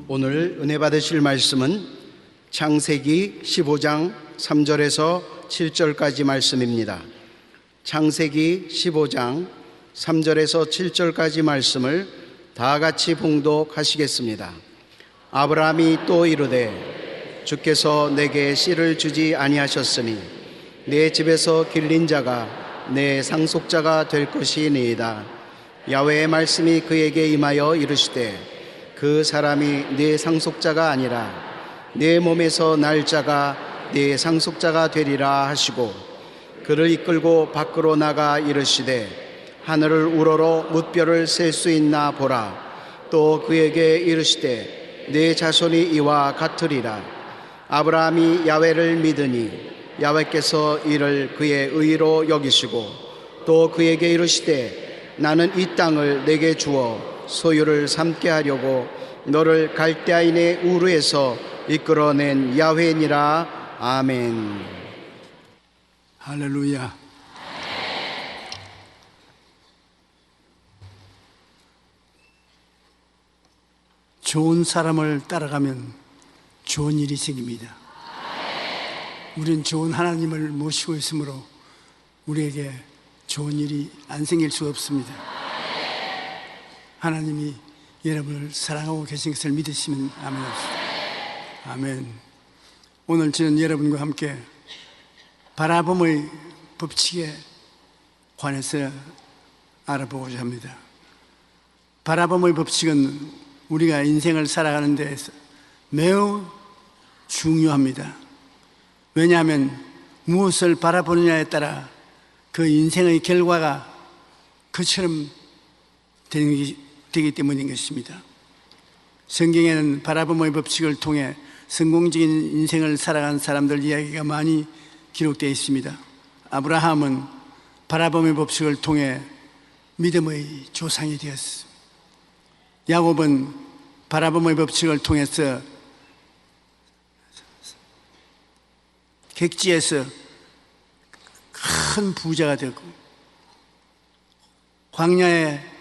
오늘 은혜 받으실 말씀은 창세기 15장 3절에서 7절까지 말씀입니다. 창세기 15장 3절에서 7절까지 말씀을 다 같이 봉독하시겠습니다. 아브라함이 또 이르되 주께서 내게 씨를 주지 아니하셨으니 내 집에서 길린 자가 내 상속자가 될 것이니이다. 야훼의 말씀이 그에게 임하여 이르시되 그 사람이 네 상속자가 아니라 내 몸에서 날 자가 네 상속자가 되리라 하시고 그를 이끌고 밖으로 나가 이르시되 하늘을 우러러 뭇별을 셀 수 있나 보라. 또 그에게 이르시되 네 자손이 이와 같으리라. 아브라함이 야훼를 믿으니 야훼께서 이를 그의 의로 여기시고 또 그에게 이르시되 나는 이 땅을 내게 주어 소유를 삼게 하려고 너를 갈대아인의 우르에서 이끌어낸 야훼니라. 아멘. 할렐루야. 좋은 사람을 따라가면 좋은 일이 생깁니다. 우리는 좋은 하나님을 모시고 있으므로 우리에게 좋은 일이 안 생길 수 없습니다. 하나님이 여러분을 사랑하고 계신 것을 믿으시면 아멘. 아멘. 오늘 저는 여러분과 함께 바라봄의 법칙에 관해서 알아보고자 합니다. 바라봄의 법칙은 우리가 인생을 살아가는 데에서 매우 중요합니다. 왜냐하면 무엇을 바라보느냐에 따라 그 인생의 결과가 그처럼 되기 때문인 것입니다. 성경에는 바라봄의 법칙을 통해 성공적인 인생을 살아간 사람들 이야기가 많이 기록되어 있습니다. 아브라함은 바라봄의 법칙을 통해 믿음의 조상이 되었습니다. 야곱은 바라봄의 법칙을 통해서 객지에서 큰 부자가 되고, 광야의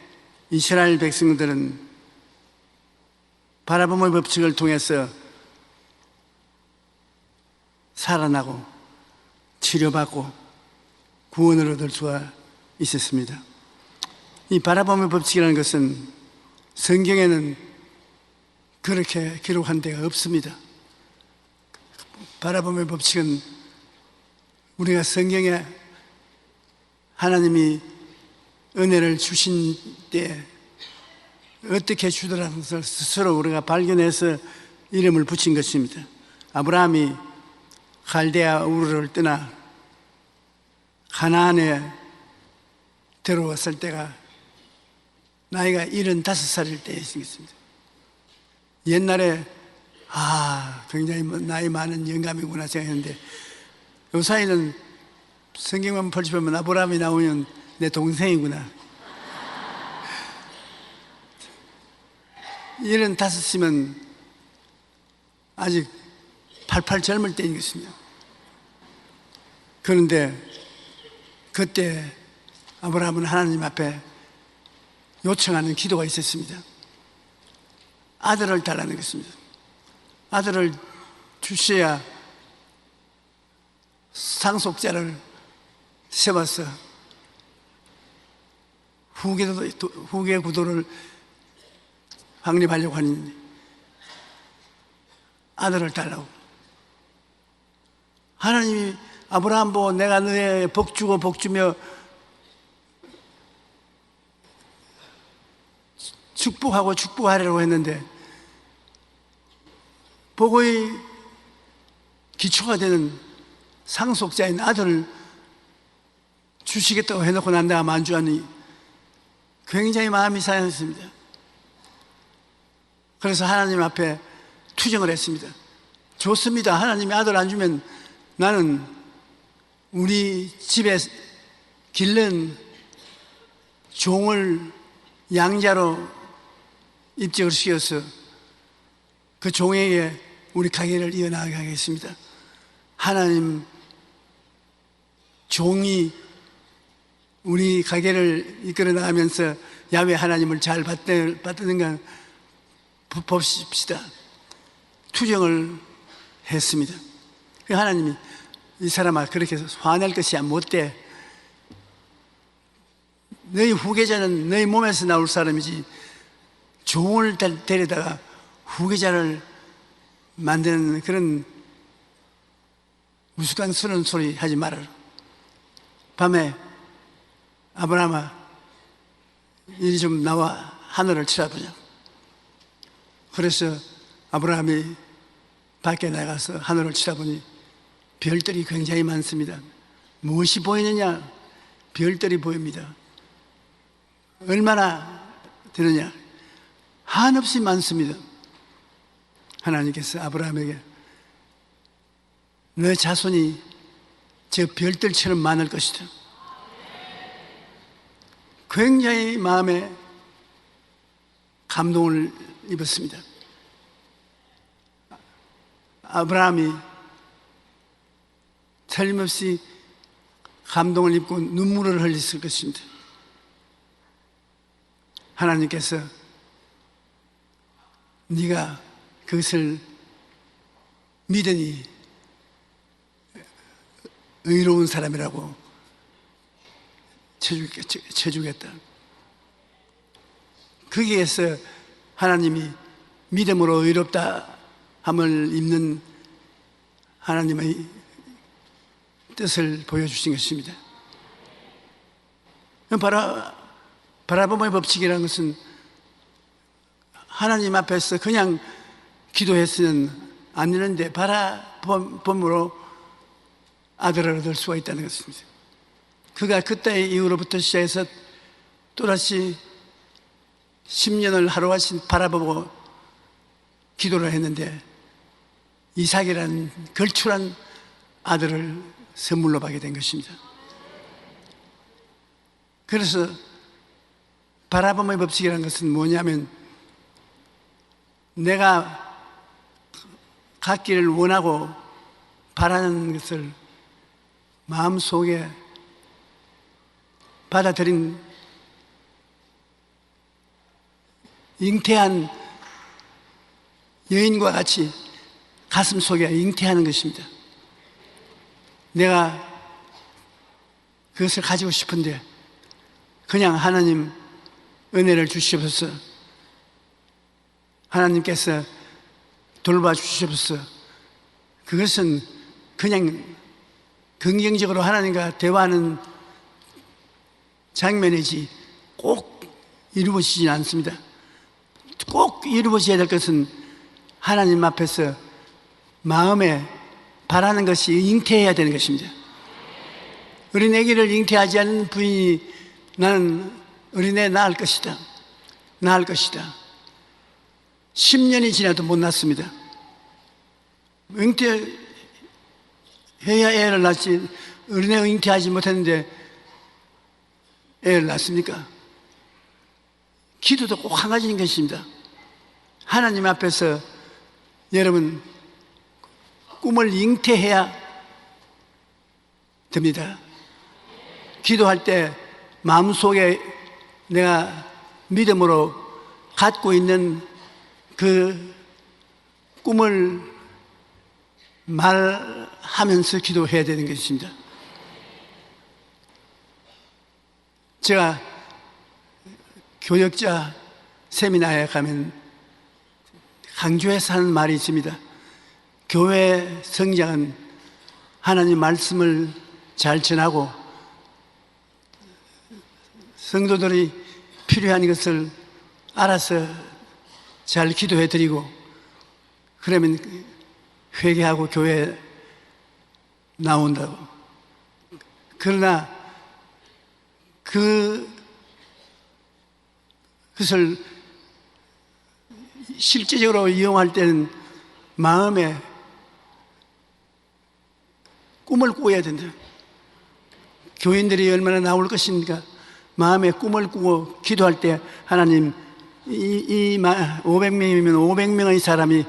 이스라엘 백성들은 바라봄의 법칙을 통해서 살아나고 치료받고 구원을 얻을 수가 있었습니다. 이 바라봄의 법칙이라는 것은 성경에는 그렇게 기록한 데가 없습니다. 바라봄의 법칙은 우리가 성경에 하나님이 은혜를 주신 때 어떻게 주더라는 것을 스스로 우리가 발견해서 이름을 붙인 것입니다. 아브라함이 갈대아 우르를 떠나 가나안에 들어왔을 때가 나이가 75살일 때였습니다. 옛날에 굉장히 나이 많은 영감이구나 생각했는데 요사이는 성경만 펼쳐보면 아브라함이 나오면 내 동생이구나. 75이면 아직 팔팔 젊을 때인 것입니다. 그런데 그때 아브라함은 하나님 앞에 요청하는 기도가 있었습니다. 아들을 달라는 것입니다. 아들을 주셔야 상속자를 세워서 후계 구도를 확립하려고 하니 아들을 달라고. 하나님이 아브라함 보고 내가 너의 복 주고 복 주며 축복하고 축복하려고 했는데 복의 기초가 되는 상속자인 아들을 주시겠다고 해놓고 난 내가 만주하니 굉장히 마음이 상했습니다. 그래서 하나님 앞에 투정을 했습니다. 좋습니다. 하나님이 아들 안 주면 나는 우리 집에 길른 종을 양자로 입적을 시켜서 그 종에게 우리 가게를 이어나가게 하겠습니다. 하나님 종이 우리 가게를 이끌어 나가면서 야훼 하나님을 잘 받드는가 봅시다. 투정을 했습니다. 그 하나님이 이 사람아 그렇게 화낼 것이야 못돼. 너희 후계자는 너희 몸에서 나올 사람이지 종을 데려다가 후계자를 만드는 그런 우스꽝스러운 소리 하지 말아라. 밤에 아브라함아 이리 좀 나와 하늘을 쳐다보자. 그래서 아브라함이 밖에 나가서 하늘을 쳐다보니 별들이 굉장히 많습니다. 무엇이 보이느냐? 별들이 보입니다. 얼마나 되느냐? 한없이 많습니다. 하나님께서 아브라함에게 너 자손이 저 별들처럼 많을 것이다. 굉장히 마음에 감동을 입었습니다. 아브라함이 틀림없이 감동을 입고 눈물을 흘렸을 것입니다. 하나님께서 네가 그것을 믿으니 의로운 사람이라고 쳐주겠다. 거기에서 하나님이 믿음으로 의롭다 함을 입는 하나님의 뜻을 보여주신 것입니다. 바라봄의 법칙이라는 것은 하나님 앞에서 그냥 기도해서는 안 되는데 바라봄으로 아들을 얻을 수가 있다는 것입니다. 그가 그때 이후로부터 시작해서 또다시 10년을 하루같이 바라보고 기도를 했는데 이삭이라는 걸출한 아들을 선물로 받게 된 것입니다. 그래서 바라봄의 법칙이라는 것은 뭐냐면 내가 갖기를 원하고 바라는 것을 마음속에 받아들인 잉태한 여인과 같이 가슴 속에 잉태하는 것입니다. 내가 그것을 가지고 싶은데 그냥 하나님 은혜를 주시옵소서, 하나님께서 돌봐 주시옵소서. 그것은 그냥 긍정적으로 하나님과 대화하는 장면이지 꼭 이루어지지 않습니다. 꼭 이루어져야 될 것은 하나님 앞에서 마음에 바라는 것이 잉태해야 되는 것입니다. 어린애기를 잉태하지 않는 부인이 나는 어린애 낳을 것이다, 낳을 것이다. 10년이 지나도 못 낳습니다. 잉태해야 애를 낳지, 어린애 잉태하지 못했는데 애를 낳습니까? 기도도 꼭 한 가지인 것입니다. 하나님 앞에서 여러분 꿈을 잉태해야 됩니다. 기도할 때 마음속에 내가 믿음으로 갖고 있는 그 꿈을 말하면서 기도해야 되는 것입니다. 제가 교역자 세미나에 가면 강조해서 하는 말이 있습니다. 교회 성장은 하나님 말씀을 잘 전하고 성도들이 필요한 것을 알아서 잘 기도해 드리고 그러면 회개하고 교회에 나온다고. 그러나 그것을 실제적으로 이용할 때는 마음에 꿈을 꾸어야 된다. 교인들이 얼마나 나올 것입니까? 마음에 꿈을 꾸고 기도할 때 하나님 이 500명이면 500명의 사람이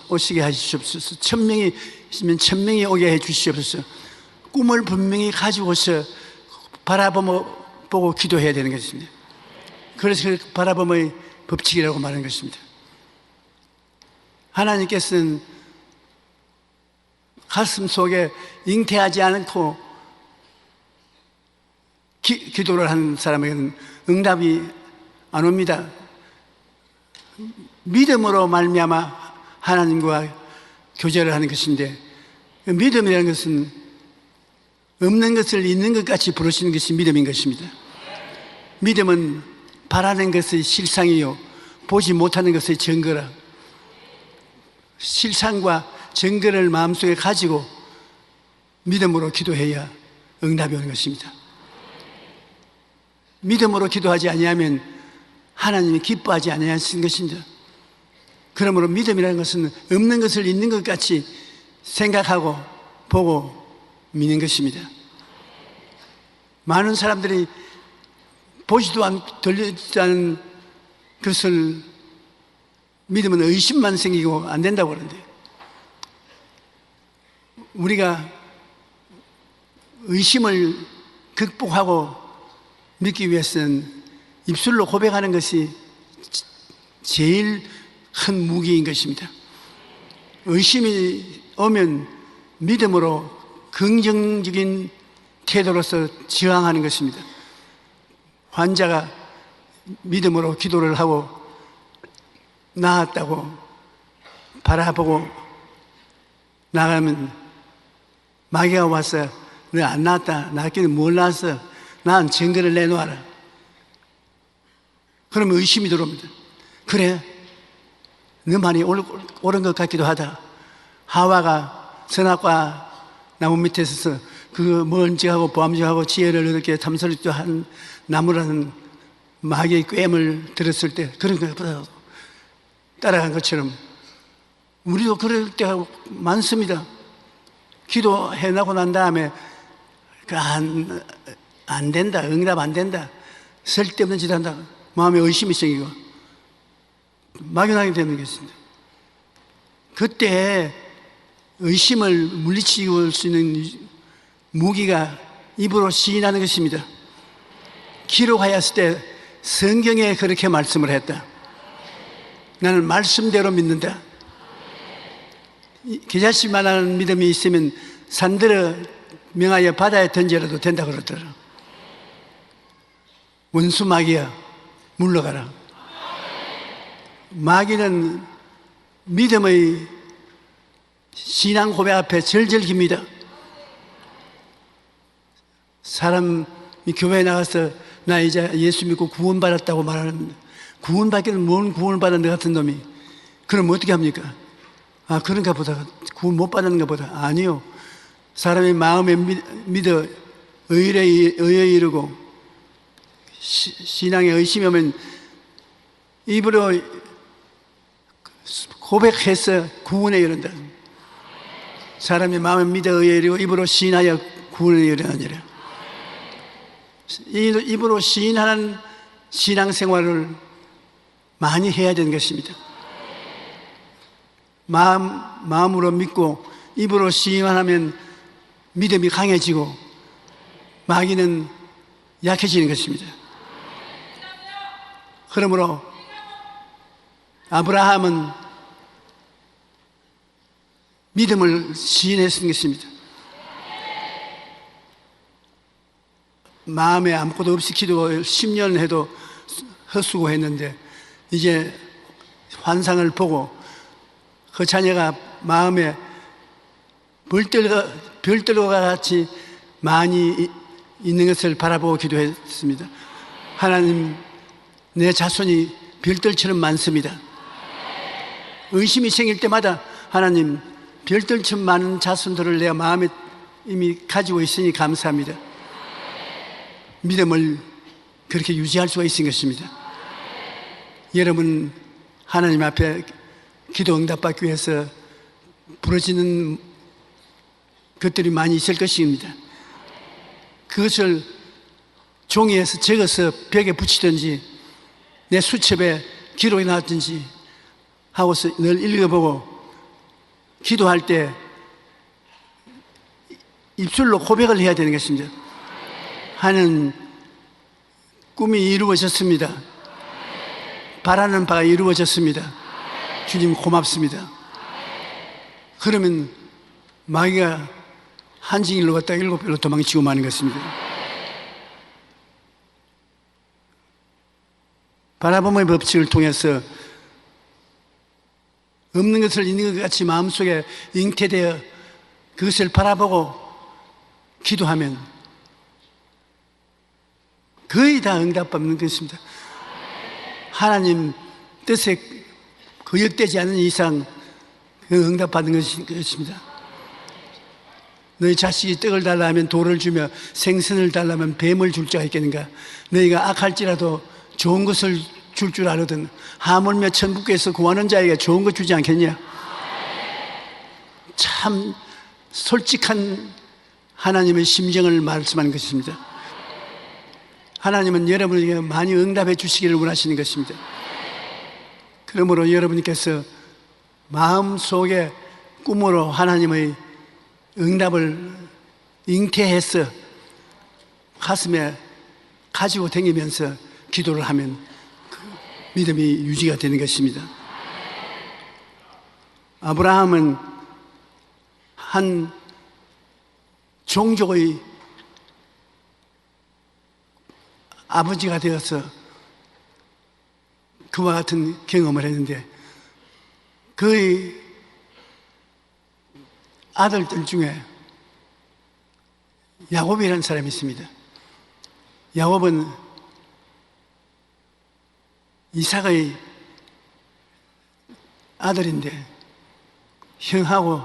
오시게 하시옵소서. 1000명이 있으면 1000명이 오게 해 주시옵소서. 꿈을 분명히 가지고서 바라보고 기도해야 되는 것입니다. 그래서 그 바라봄의 법칙이라고 말하는 것입니다. 하나님께서는 가슴 속에 잉태하지 않고 기도를 하는 사람에게는 응답이 안 옵니다. 믿음으로 말미암아 하나님과 교제를 하는 것인데, 믿음이라는 것은 없는 것을 있는 것 같이 부르시는 것이 믿음인 것입니다. 믿음은 바라는 것의 실상이요 보지 못하는 것의 증거라. 실상과 증거를 마음속에 가지고 믿음으로 기도해야 응답이 오는 것입니다. 믿음으로 기도하지 아니하면 하나님이 기뻐하지 아니하시는 것입니다. 그러므로 믿음이라는 것은 없는 것을 있는 것 같이 생각하고 보고 믿는 것입니다. 많은 사람들이 보지도 않고 들리지도 않은 것을 믿으면 의심만 생기고 안 된다고 그러는데, 우리가 의심을 극복하고 믿기 위해서는 입술로 고백하는 것이 제일 큰 무기인 것입니다. 의심이 오면 믿음으로 긍정적인 태도로서 저항하는 것입니다. 환자가 믿음으로 기도를 하고 나았다고 바라보고 나가면 마귀가 와서 너 안 나았다, 나았기는 뭘 나았어, 난 증거를 내놓아라. 그러면 의심이 들어옵니다. 그래, 너 말이 옳은 것 같기도 하다. 하와가 선악과 나무 밑에 서서 그 먼지하고 보암지하고 지혜를 얻게 탐스럽게 한 나무라는 마귀의 꿰을 들었을 때 그런 것보다 따라간 것처럼 우리도 그럴 때가 많습니다. 기도해나고 난 다음에 안 된다, 응답 안 된다, 쓸데없는 짓 한다, 마음에 의심이 생기고 막연하게 되는 것입니다. 그때 의심을 물리치고 수 있는 무기가 입으로 시인하는 것입니다. 기록하였을 때 성경에 그렇게 말씀을 했다. 나는 말씀대로 믿는다. 겨자씨만한 믿음이 있으면 산들을 명하여 바다에 던져라도 된다 그러더라. 원수 마귀야, 물러가라. 마귀는 믿음의 신앙 고백 앞에 절절 깁니다. 사람이 교회에 나가서 나 이제 예수 믿고 구원받았다고 말하는, 구원받기는 뭔 구원을 받은 너 같은 놈이, 그럼 어떻게 합니까? 아, 그런가 보다, 구원 못 받았는가 보다. 아니요, 사람이 마음에 믿어 의에 이르고 신앙에 의심이 오면 입으로 고백해서 구원에 이른다. 사람이 마음에 믿어 의에 이르고 입으로 시인하여 구원에 이르느니라. 입으로 시인하는 신앙생활을 많이 해야 되는 것입니다. 마음으로 믿고 입으로 시인하면 믿음이 강해지고 마귀는 약해지는 것입니다. 그러므로 아브라함은 믿음을 시인했던 것입니다. 마음에 아무것도 없이 기도 10년 해도 헛수고했는데 이제 환상을 보고 그 자녀가 마음에 별들과 같이 많이 있는 것을 바라보고 기도했습니다. 하나님, 내 자손이 별들처럼 많습니다. 의심이 생길 때마다 하나님, 별들처럼 많은 자손들을 내가 마음에 이미 가지고 있으니 감사합니다. 믿음을 그렇게 유지할 수가 있는 것입니다. 여러분, 하나님 앞에 기도 응답받기 위해서 부러지는 것들이 많이 있을 것입니다. 그것을 종이에서 적어서 벽에 붙이든지 내 수첩에 기록이 나왔든지 하고서 늘 읽어보고 기도할 때 입술로 고백을 해야 되는 것입니다. 하는 꿈이 이루어졌습니다. 바라는 바가 이루어졌습니다. 주님 고맙습니다. 그러면 마귀가 한징일로 갔다 7배로 도망치고 마는 것입니다. 바라봄의 법칙을 통해서 없는 것을 있는 것 같이 마음속에 잉태되어 그것을 바라보고 기도하면 거의 다 응답받는 것입니다. 하나님 뜻에 거역되지 않은 이상 그 응답받는 것입니다. 너희 자식이 떡을 달라 하면 돌을 주며 생선을 달라 하면 뱀을 줄 자가 있겠는가? 너희가 악할지라도 좋은 것을 줄 줄 알거든 하물며 천국에서 구하는 자에게 좋은 것 주지 않겠냐? 참 솔직한 하나님의 심정을 말씀하는 것입니다. 하나님은 여러분에게 많이 응답해 주시기를 원하시는 것입니다. 그러므로 여러분께서 마음속에 꿈으로 하나님의 응답을 잉태해서 가슴에 가지고 다니면서 기도를 하면 그 믿음이 유지가 되는 것입니다. 아브라함은 한 종족의 아버지가 되어서 그와 같은 경험을 했는데 그의 아들들 중에 야곱이라는 사람이 있습니다. 야곱은 이삭의 아들인데 형하고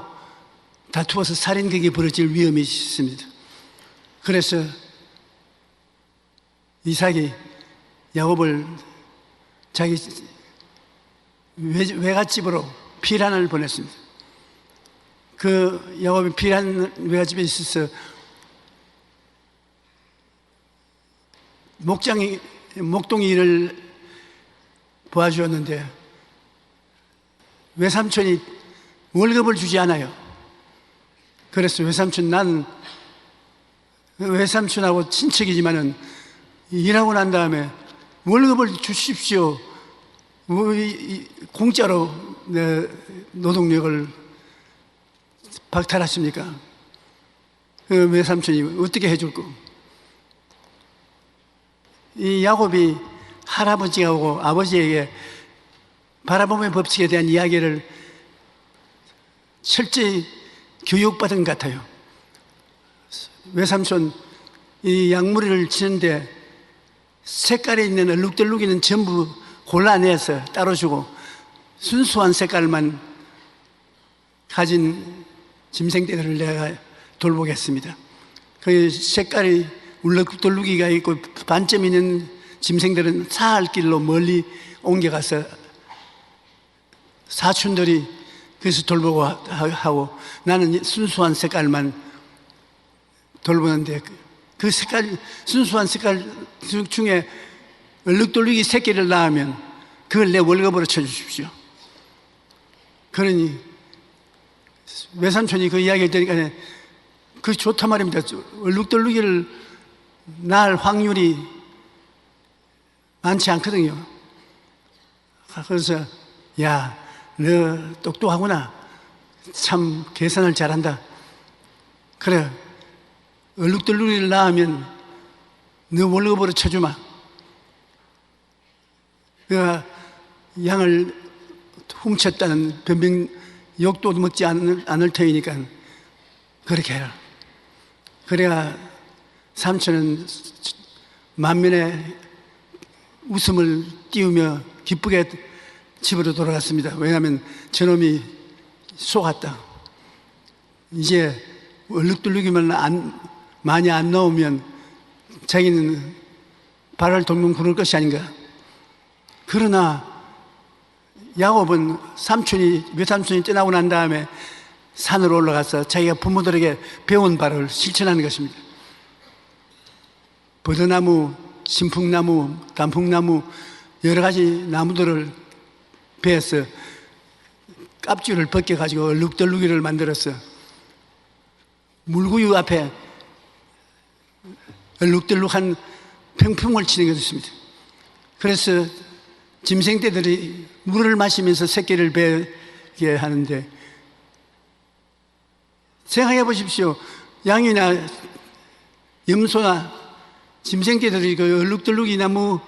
다투어서 살인극이 벌어질 위험이 있습니다. 그래서 이삭이 야곱을 자기 외갓집으로 피란을 보냈습니다. 그 야곱이 피란 외갓집에 있어서 목동이 일을 도와주었는데 외삼촌이 월급을 주지 않아요. 그래서 나는 외삼촌하고 친척이지만은 일하고 난 다음에 월급을 주십시오. 공짜로 내 노동력을 박탈하십니까? 그 외삼촌이 어떻게 해줄까? 이 야곱이 할아버지하고 아버지에게 바라봄의 법칙에 대한 이야기를 철저히 교육받은 것 같아요. 외삼촌 이 양무리를 치는데 색깔에 있는 얼룩덜룩이는 전부 골라내서 따로 주고 순수한 색깔만 가진 짐승떼들을 내가 돌보겠습니다. 그 색깔이 울룩덜룩이가 있고 반점 있는 짐승들은 사할 길로 멀리 옮겨가서 사촌들이 그래서 돌보고 하고 나는 순수한 색깔만 돌보는데 그 색깔, 순수한 색깔 중에 얼룩덜룩이 새끼를 낳으면 그걸 내 월급으로 쳐주십시오. 그러니 외삼촌이 그 이야기를 들으니까 그 좋단 말입니다. 얼룩덜룩이를 낳을 확률이 많지 않거든요. 그래서 야, 너 똑똑하구나. 참 계산을 잘한다. 그래, 얼룩덜룩이를 낳으면 너 월급으로 쳐주마. 그 양을 훔쳤다는 변명 욕도 먹지 않을 터이니까 그렇게 해라. 그래야 삼촌은 만면에 웃음을 띄우며 기쁘게 집으로 돌아갔습니다. 왜냐하면 저놈이 속았다. 이제 얼룩덜룩이만 많이 안 나오면 자기는 발을 동동 구를 것이 아닌가. 그러나 야곱은 외삼촌이 떠나고 난 다음에 산으로 올라가서 자기가 부모들에게 배운 바를 실천하는 것입니다. 버드나무, 신풍나무, 단풍나무 여러 가지 나무들을 베어서 깝줄을 벗겨가지고 얼룩덜룩이를 만들어서 물구유 앞에 얼룩덜룩한 평풍을 치는 것입니다. 그래서 짐승떼들이 물을 마시면서 새끼를 베게 하는데 생각해 보십시오. 양이나 염소나 짐승개들이 그 얼룩덜룩이 나무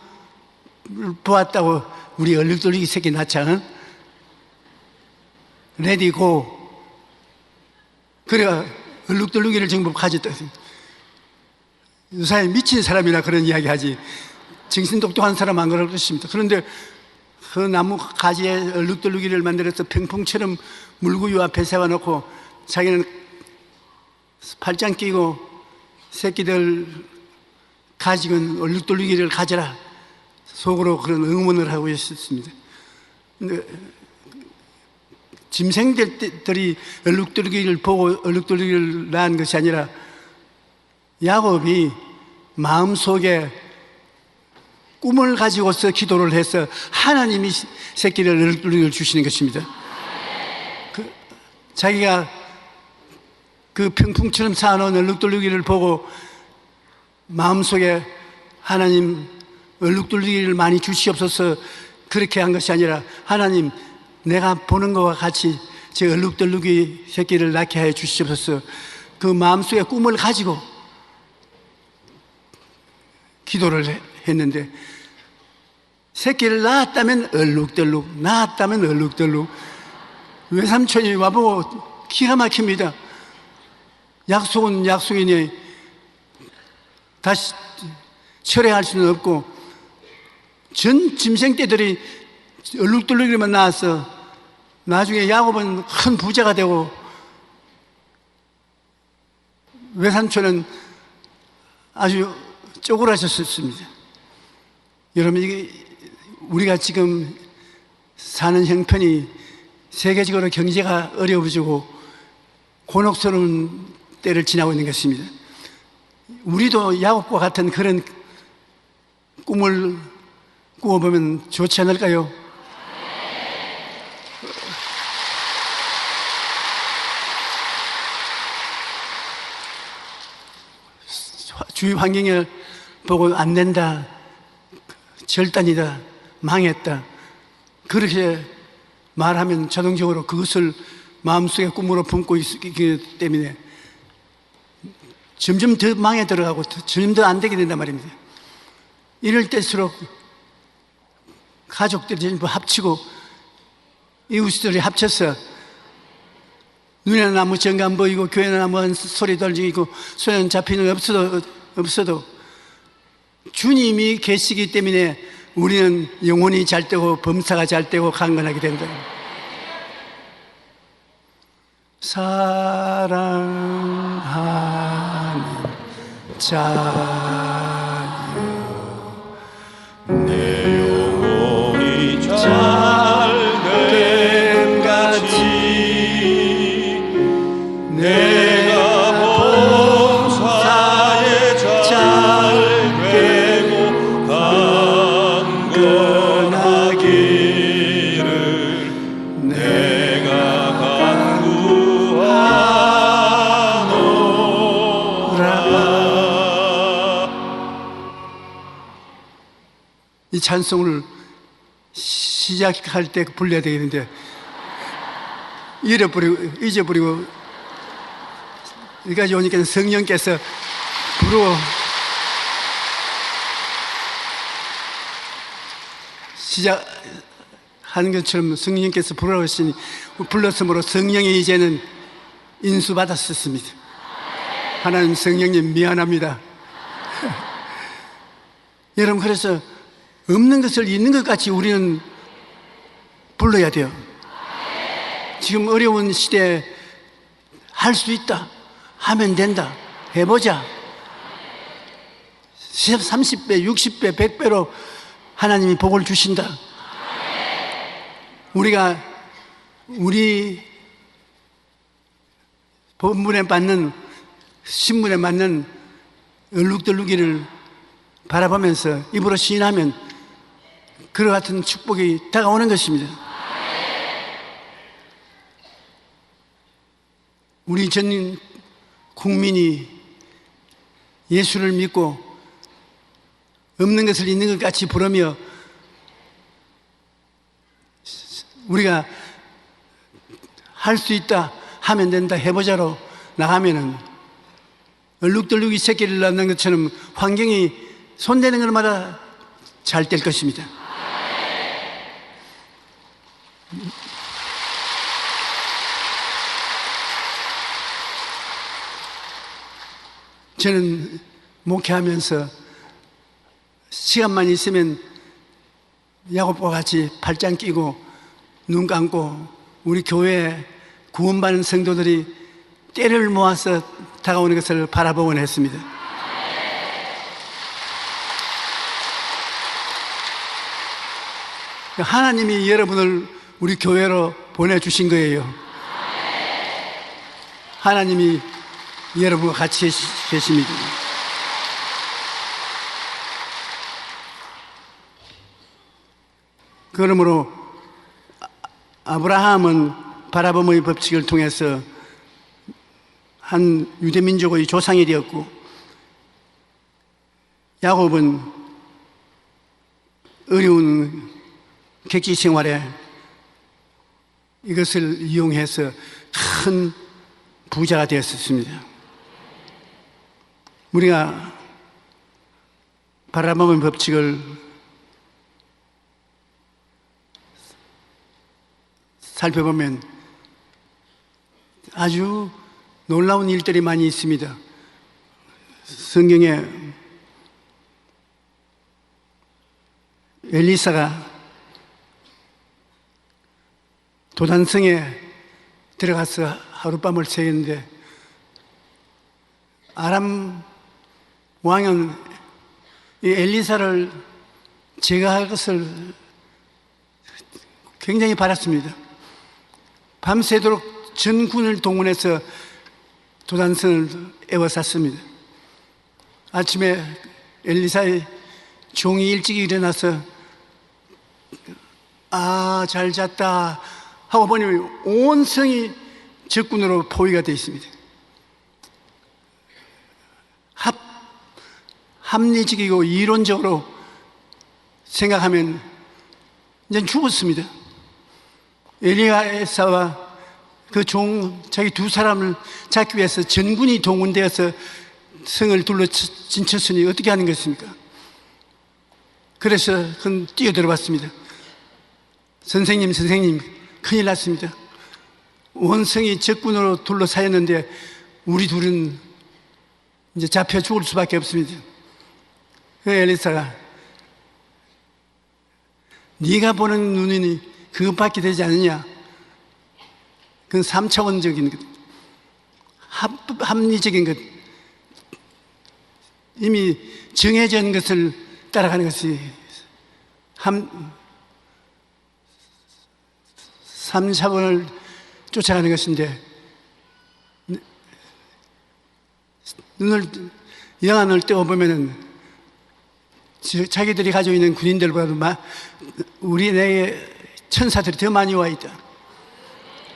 보았다고 우리 얼룩덜룩이 새끼 낳자. 응? 레디 고. 그래가 얼룩덜룩이를 전부 가졌다. 유사에 미친 사람이나 그런 이야기 하지. 정신 똑똑한 사람 안 그럴 것입니다. 그런데 그 나무 가지에 얼룩덜룩이를 만들어서 평풍처럼 물구유 앞에 세워놓고 자기는 팔짱 끼고 새끼들 가지고 얼룩덜룩이를 가져라. 속으로 그런 응원을 하고 있었습니다. 근데 짐승들이 얼룩덜룩이를 보고 얼룩덜룩이를 낳은 것이 아니라 야곱이 마음속에 꿈을 가지고서 기도를 해서 하나님이 새끼를 얼룩덜룩이를 주시는 것입니다. 자기가 그 평풍처럼 쌓아놓은 얼룩덜룩이를 보고 마음속에 하나님 얼룩덜룩이를 많이 주시옵소서 그렇게 한 것이 아니라 하나님 내가 보는 것과 같이 제 얼룩덜룩이 새끼를 낳게 하여 주시옵소서 그 마음속에 꿈을 가지고 기도를 했는데 새끼를 낳았다면 얼룩덜룩 낳았다면 얼룩덜룩 외삼촌이 와보고 기가 막힙니다. 약속은 약속이니 다시 철회할 수는 없고 전 짐승떼들이 얼룩덜룩이만 나와서 나중에 야곱은 큰 부자가 되고 외삼촌은 아주 쪼그라졌었습니다. 여러분 이게 우리가 지금 사는 형편이 세계적으로 경제가 어려워지고 곤혹스러운 때를 지나고 있는 것입니다. 우리도 야곱과 같은 그런 꿈을 꾸어보면 좋지 않을까요? 주위 환경을 보고 안 된다, 절단이다, 망했다 그렇게 말하면 자동적으로 그것을 마음속에 꿈으로 품고 있기 때문에 점점 더 망에 들어가고 점점 더 안 되게 된단 말입니다. 이럴 때일수록 가족들이 전부 합치고 이웃들이 합쳐서 눈에는 아무 정감 안 보이고 교회는 아무 소리 들리고 손에는 잡히는 없어도 주님이 계시기 때문에 우리는 영혼이 잘 되고 범사가 잘 되고 강건하게 된다. 사랑하는 자여 내 영혼이 잘됨 같이 내가 범사에 잘되고 강건하기를 내가 이 찬송을 시작할 때 불러야 되겠는데 잊어버리고 여기까지 오니까 성령께서 시작하는 것처럼 성령께서 부르라고 하시니 불렀으므로 성령이 이제는 인수받았었습니다. 하나님 성령님 미안합니다. 여러분 그래서 없는 것을 있는 것 같이 우리는 불러야 돼요. 지금 어려운 시대에 할 수 있다, 하면 된다, 해보자. 30배, 60배, 100배로 하나님이 복을 주신다. 우리가 우리 본문에 맞는 신문에 맞는 얼룩덜룩이를 바라보면서 입으로 시인하면 그와 같은 축복이 다가오는 것입니다. 우리 전 국민이 예수를 믿고 없는 것을 있는 것 같이 부르며 우리가 할 수 있다, 하면 된다, 해보자로 나가면은 얼룩덜룩이 새끼를 낳는 것처럼 환경이 손대는 것마다 잘 될 것입니다. 저는 목회하면서 시간만 있으면 야곱과 같이 팔짱 끼고 눈 감고 우리 교회 구원받은 성도들이 때를 모아서 다가오는 것을 바라보곤 했습니다. 하나님이 여러분을 우리 교회로 보내주신 거예요. 하나님이 여러분과 같이 계십니다. 그러므로 아브라함은 바라봄의 법칙을 통해서 한 유대민족의 조상이 되었고, 야곱은 어려운 객지 생활에 이것을 이용해서 큰 부자가 되었습니다. 우리가 바라봄의 법칙을 살펴보면 아주 놀라운 일들이 많이 있습니다. 성경에 엘리사가 도단성에 들어가서 하룻밤을 새겼는데 아람 왕은 이 엘리사를 제거할 것을 굉장히 바랐습니다. 밤새도록 전군을 동원해서 도단성을 에워쌌습니다. 아침에 엘리사의 종이 일찍 일어나서 잘 잤다 하고 보니 온 성이 적군으로 포위가 되어 있습니다. 합리적이고 이론적으로 생각하면 이제 죽었습니다. 엘리야사와 그 자기 두 사람을 잡기 위해서 전군이 동원되어서 성을 둘러 진쳤으니 어떻게 하는 것입니까? 그래서 그건 뛰어들어봤습니다. 선생님, 큰일 났습니다. 온 성이 적군으로 둘러싸였는데 우리 둘은 이제 잡혀 죽을 수밖에 없습니다. 그 엘리사가 네가 보는 눈이 그것밖에 되지 않느냐? 그건 3차원적인 것, 합리적인 것, 이미 정해져 있는 것을 따라가는 것이 3차원을 쫓아가는 것인데, 영안을 떼어보면은 자기들이 가지고 있는 군인들보다도 우리 내에 천사들이 더 많이 와 있다.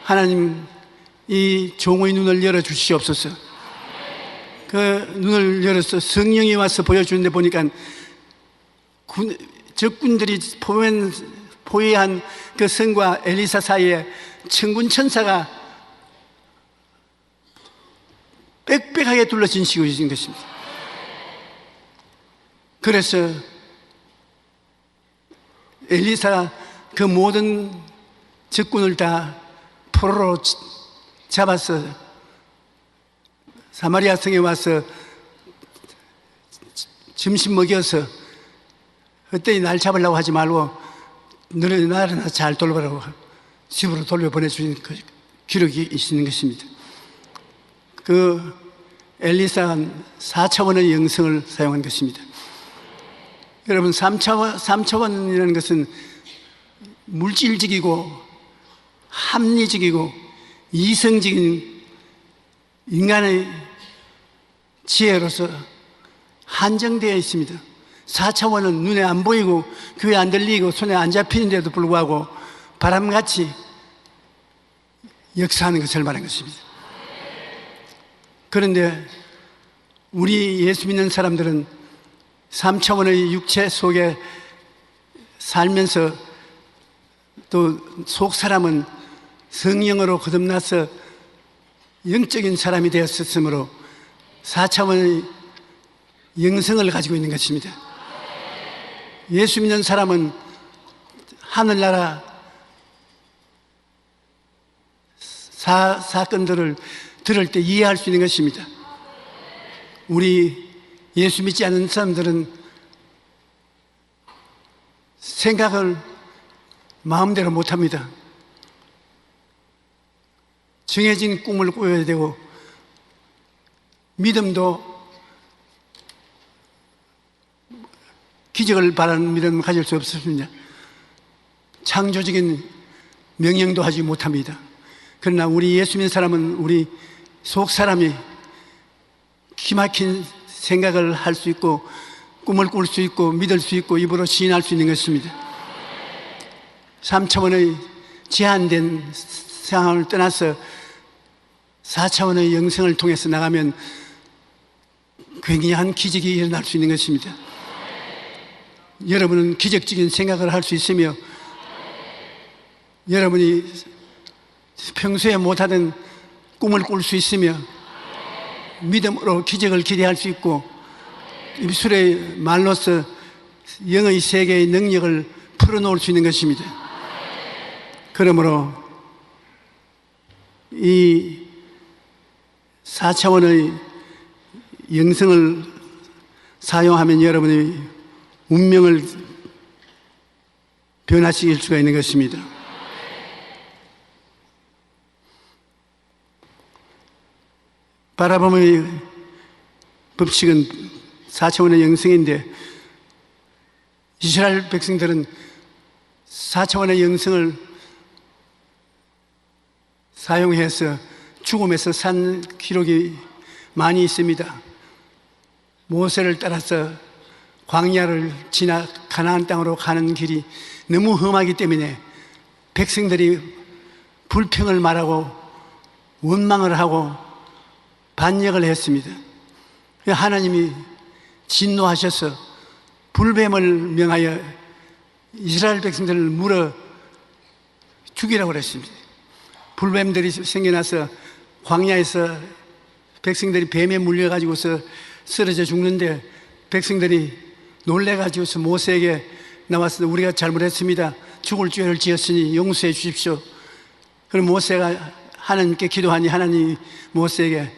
하나님, 이 종의 눈을 열어주시옵소서. 그 눈을 열어서 성령이 와서 보여주는데 보니까 적군들이 포위한 그 성과 엘리사 사이에 천군 천사가 빽빽하게 둘러진 시국인 것입니다. 그래서 엘리사가 그 모든 적군을 다 포로로 잡아서 사마리아 성에 와서 점심 먹여서 그때 날 잡으려고 하지 말고 너네 나라나 잘 돌보라고 집으로 돌려보내주는 그 기록이 있는 것입니다. 그 엘리사는 4차원의 영성을 사용한 것입니다. 여러분, 3차원이라는 것은 물질적이고 합리적이고 이성적인 인간의 지혜로서 한정되어 있습니다. 4차원은 눈에 안 보이고 귀에 안 들리고 손에 안 잡히는데도 불구하고 바람같이 역사하는 것을 말하는 것입니다. 그런데 우리 예수 믿는 사람들은 3차원의 육체 속에 살면서 또 속 사람은 성령으로 거듭나서 영적인 사람이 되었으므로 4차원의 영성을 가지고 있는 것입니다. 예수 믿는 사람은 하늘나라 사건들을 들을 때 이해할 수 있는 것입니다. 우리 예수 믿지 않는 사람들은 생각을 마음대로 못합니다. 정해진 꿈을 꾸어야 되고 믿음도 기적을 바라는 믿음을 가질 수 없습니다. 창조적인 명령도 하지 못합니다. 그러나 우리 예수 믿는 사람은 우리 속 사람이 기막힌 생각을 할 수 있고 꿈을 꿀 수 있고 믿을 수 있고 입으로 시인할 수 있는 것입니다. 3차원의 제한된 상황을 떠나서 4차원의 영성을 통해서 나가면 굉장한 기적이 일어날 수 있는 것입니다. 여러분은 기적적인 생각을 할 수 있으며 여러분이 평소에 못하던 꿈을 꿀 수 있으며 믿음으로 기적을 기대할 수 있고 입술의 말로서 영의 세계의 능력을 풀어놓을 수 있는 것입니다. 그러므로 이 4차원의 영성을 사용하면 여러분의 운명을 변화시킬 수가 있는 것입니다. 바라봄의 법칙은 4차원의 영성인데 이스라엘 백성들은 4차원의 영성을 사용해서 죽음에서 산 기록이 많이 있습니다. 모세를 따라서 광야를 지나 가나안 땅으로 가는 길이 너무 험하기 때문에 백성들이 불평을 말하고 원망을 하고 반역을 했습니다. 하나님이 진노하셔서 불뱀을 명하여 이스라엘 백성들을 물어 죽이라고 그랬습니다. 불뱀들이 생겨나서 광야에서 백성들이 뱀에 물려가지고서 쓰러져 죽는데 백성들이 놀래가지고서 모세에게 나와서 우리가 잘못했습니다. 죽을 죄를 지었으니 용서해 주십시오. 그럼 모세가 하나님께 기도하니 하나님이 모세에게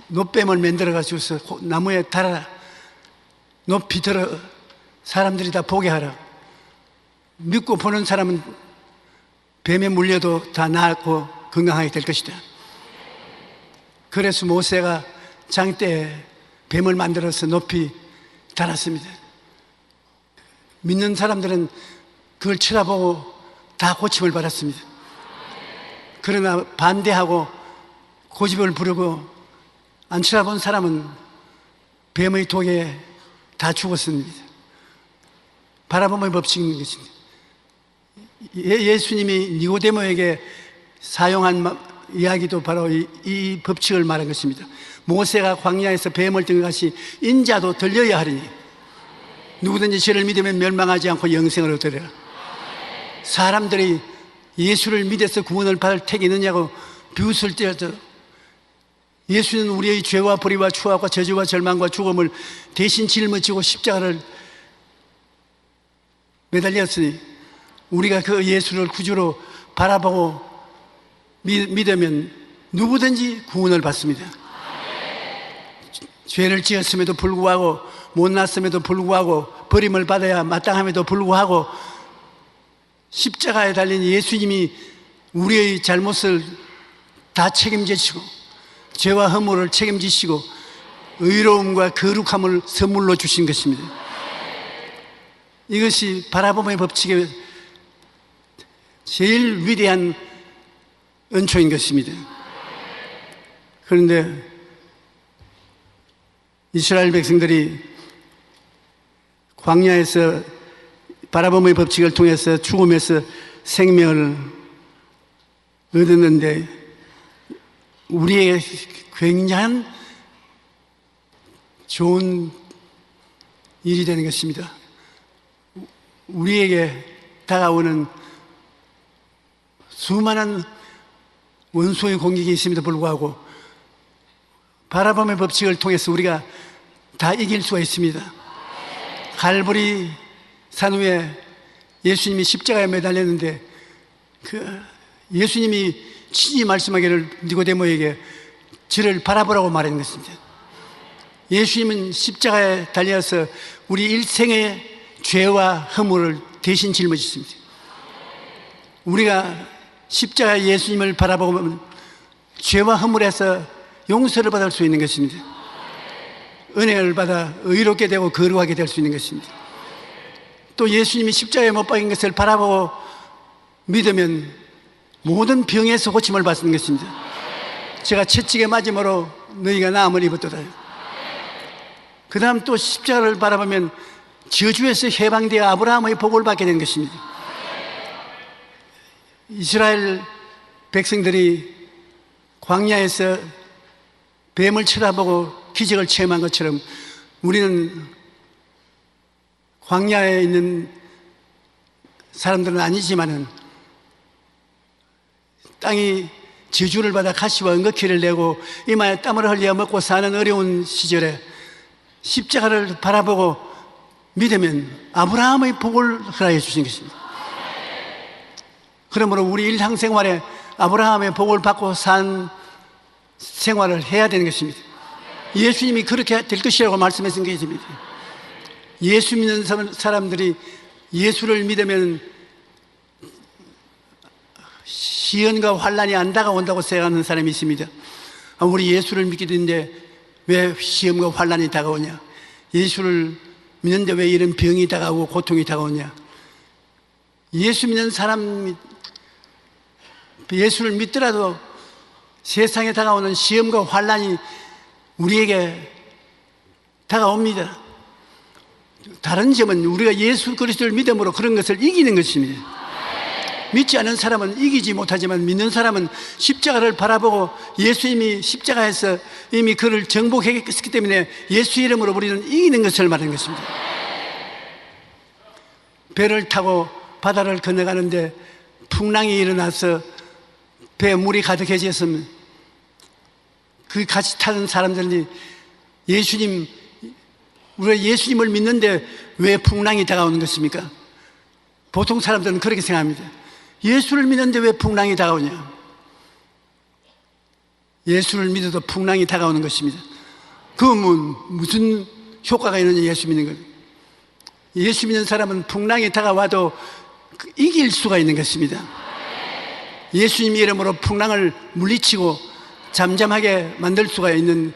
놋뱀을 만들어가지고서 나무에 달아라. 높이 들어 사람들이 다 보게 하라. 믿고 보는 사람은 뱀에 물려도 다 나았고 건강하게 될 것이다. 그래서 모세가 장대에 뱀을 만들어서 높이 달았습니다. 믿는 사람들은 그걸 쳐다보고 다 고침을 받았습니다. 그러나 반대하고 고집을 부르고 안 쳐다본 사람은 뱀의 독에 다 죽었습니다. 바라봄의 법칙인 것입니다. 예수님이 니고데모에게 사용한 이야기도 바로 이 법칙을 말한 것입니다. 모세가 광야에서 뱀을 든 것이 인자도 들려야 하리니 누구든지 저를 믿으면 멸망하지 않고 영생을 얻으리라. 사람들이 예수를 믿어서 구원을 받을 택이 있느냐고 비웃을 때도 예수는 우리의 죄와 불의와 추악과 저주와 절망과 죽음을 대신 짊어지고 십자가를 매달렸으니 우리가 그 예수를 구주로 바라보고 믿으면 누구든지 구원을 받습니다. 죄를 지었음에도 불구하고 못났음에도 불구하고 버림을 받아야 마땅함에도 불구하고 십자가에 달린 예수님이 우리의 잘못을 다 책임지시고 죄와 허물을 책임지시고 의로움과 거룩함을 선물로 주신 것입니다. 이것이 바라봄의 법칙의 제일 위대한 은초인 것입니다. 그런데 이스라엘 백성들이 광야에서 바라봄의 법칙을 통해서 죽음에서 생명을 얻었는데 우리에게 굉장한 좋은 일이 되는 것입니다. 우리에게 다가오는 수많은 원수의 공격이 있음에도 불구하고 바라봄의 법칙을 통해서 우리가 다 이길 수가 있습니다. 갈보리 산 위에 예수님이 십자가에 매달렸는데 예수님이 친히 말씀하기를 니고데모에게 저를 바라보라고 말하는 것입니다. 예수님은 십자가에 달려서 우리 일생의 죄와 허물을 대신 짊어지십니다. 우리가 십자가 예수님을 바라보면 죄와 허물에서 용서를 받을 수 있는 것입니다. 은혜를 받아 의롭게 되고 거룩하게 될 수 있는 것입니다. 또 예수님이 십자가에 못 박인 것을 바라보고 믿으면 모든 병에서 고침을 받는 것입니다. 제가 채찍에 맞음으로 너희가 나음을 입었도다. 그 다음 또 십자가를 바라보면 저주에서 해방되어 아브라함의 복을 받게 된 것입니다. 이스라엘 백성들이 광야에서 뱀을 쳐다보고 기적을 체험한 것처럼 우리는 광야에 있는 사람들은 아니지만은 땅이 저주를 받아 가시와 은거키를 내고 이마에 땀을 흘려 먹고 사는 어려운 시절에 십자가를 바라보고 믿으면 아브라함의 복을 허락해 주신 것입니다. 그러므로 우리 일상생활에 아브라함의 복을 받고 산 생활을 해야 되는 것입니다. 예수님이 그렇게 될 것이라고 말씀하신 것입니다. 예수 믿는 사람들이 예수를 믿으면 시련과 환난이 안 다가온다고 생각하는 사람이 있습니다. 우리 예수를 믿게 되는데 왜 시험과 환난이 다가오냐? 예수를 믿는데 왜 이런 병이 다가오고 고통이 다가오냐? 예수 믿는 사람이 예수를 믿더라도 세상에 다가오는 시험과 환난이 우리에게 다가옵니다. 다른 점은 우리가 예수 그리스도를 믿음으로 그런 것을 이기는 것입니다. 믿지 않은 사람은 이기지 못하지만 믿는 사람은 십자가를 바라보고 예수님이 십자가에서 이미 그를 정복했기 때문에 예수 이름으로 우리는 이기는 것을 말하는 것입니다. 배를 타고 바다를 건너가는데 풍랑이 일어나서 배에 물이 가득해졌으면 그 같이 타는 사람들이 우리가 예수님을 믿는데 왜 풍랑이 다가오는 것입니까? 보통 사람들은 그렇게 생각합니다. 예수를 믿는데 왜 풍랑이 다가오냐? 예수를 믿어도 풍랑이 다가오는 것입니다. 그러면 무슨 효과가 있느냐? 예수 믿는 것. 예수 믿는 사람은 풍랑이 다가와도 이길 수가 있는 것입니다. 예수님 이름으로 풍랑을 물리치고 잠잠하게 만들 수가 있는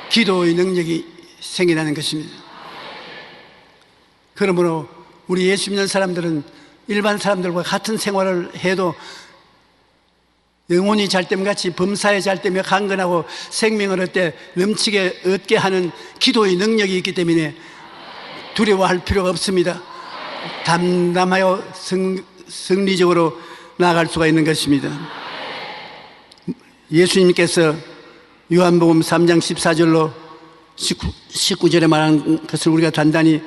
기도의 능력이 생겨나는 것입니다. 그러므로 우리 예수 믿는 사람들은 일반 사람들과 같은 생활을 해도 영혼이 잘됨같이 범사에 잘되며 강건하고 생명을 얻되 넘치게 얻게 하는 기도의 능력이 있기 때문에 두려워할 필요가 없습니다. 담담하여 승리적으로 나아갈 수가 있는 것입니다. 예수님께서 요한복음 3장 14절로 19절에 말한 것을 우리가 단단히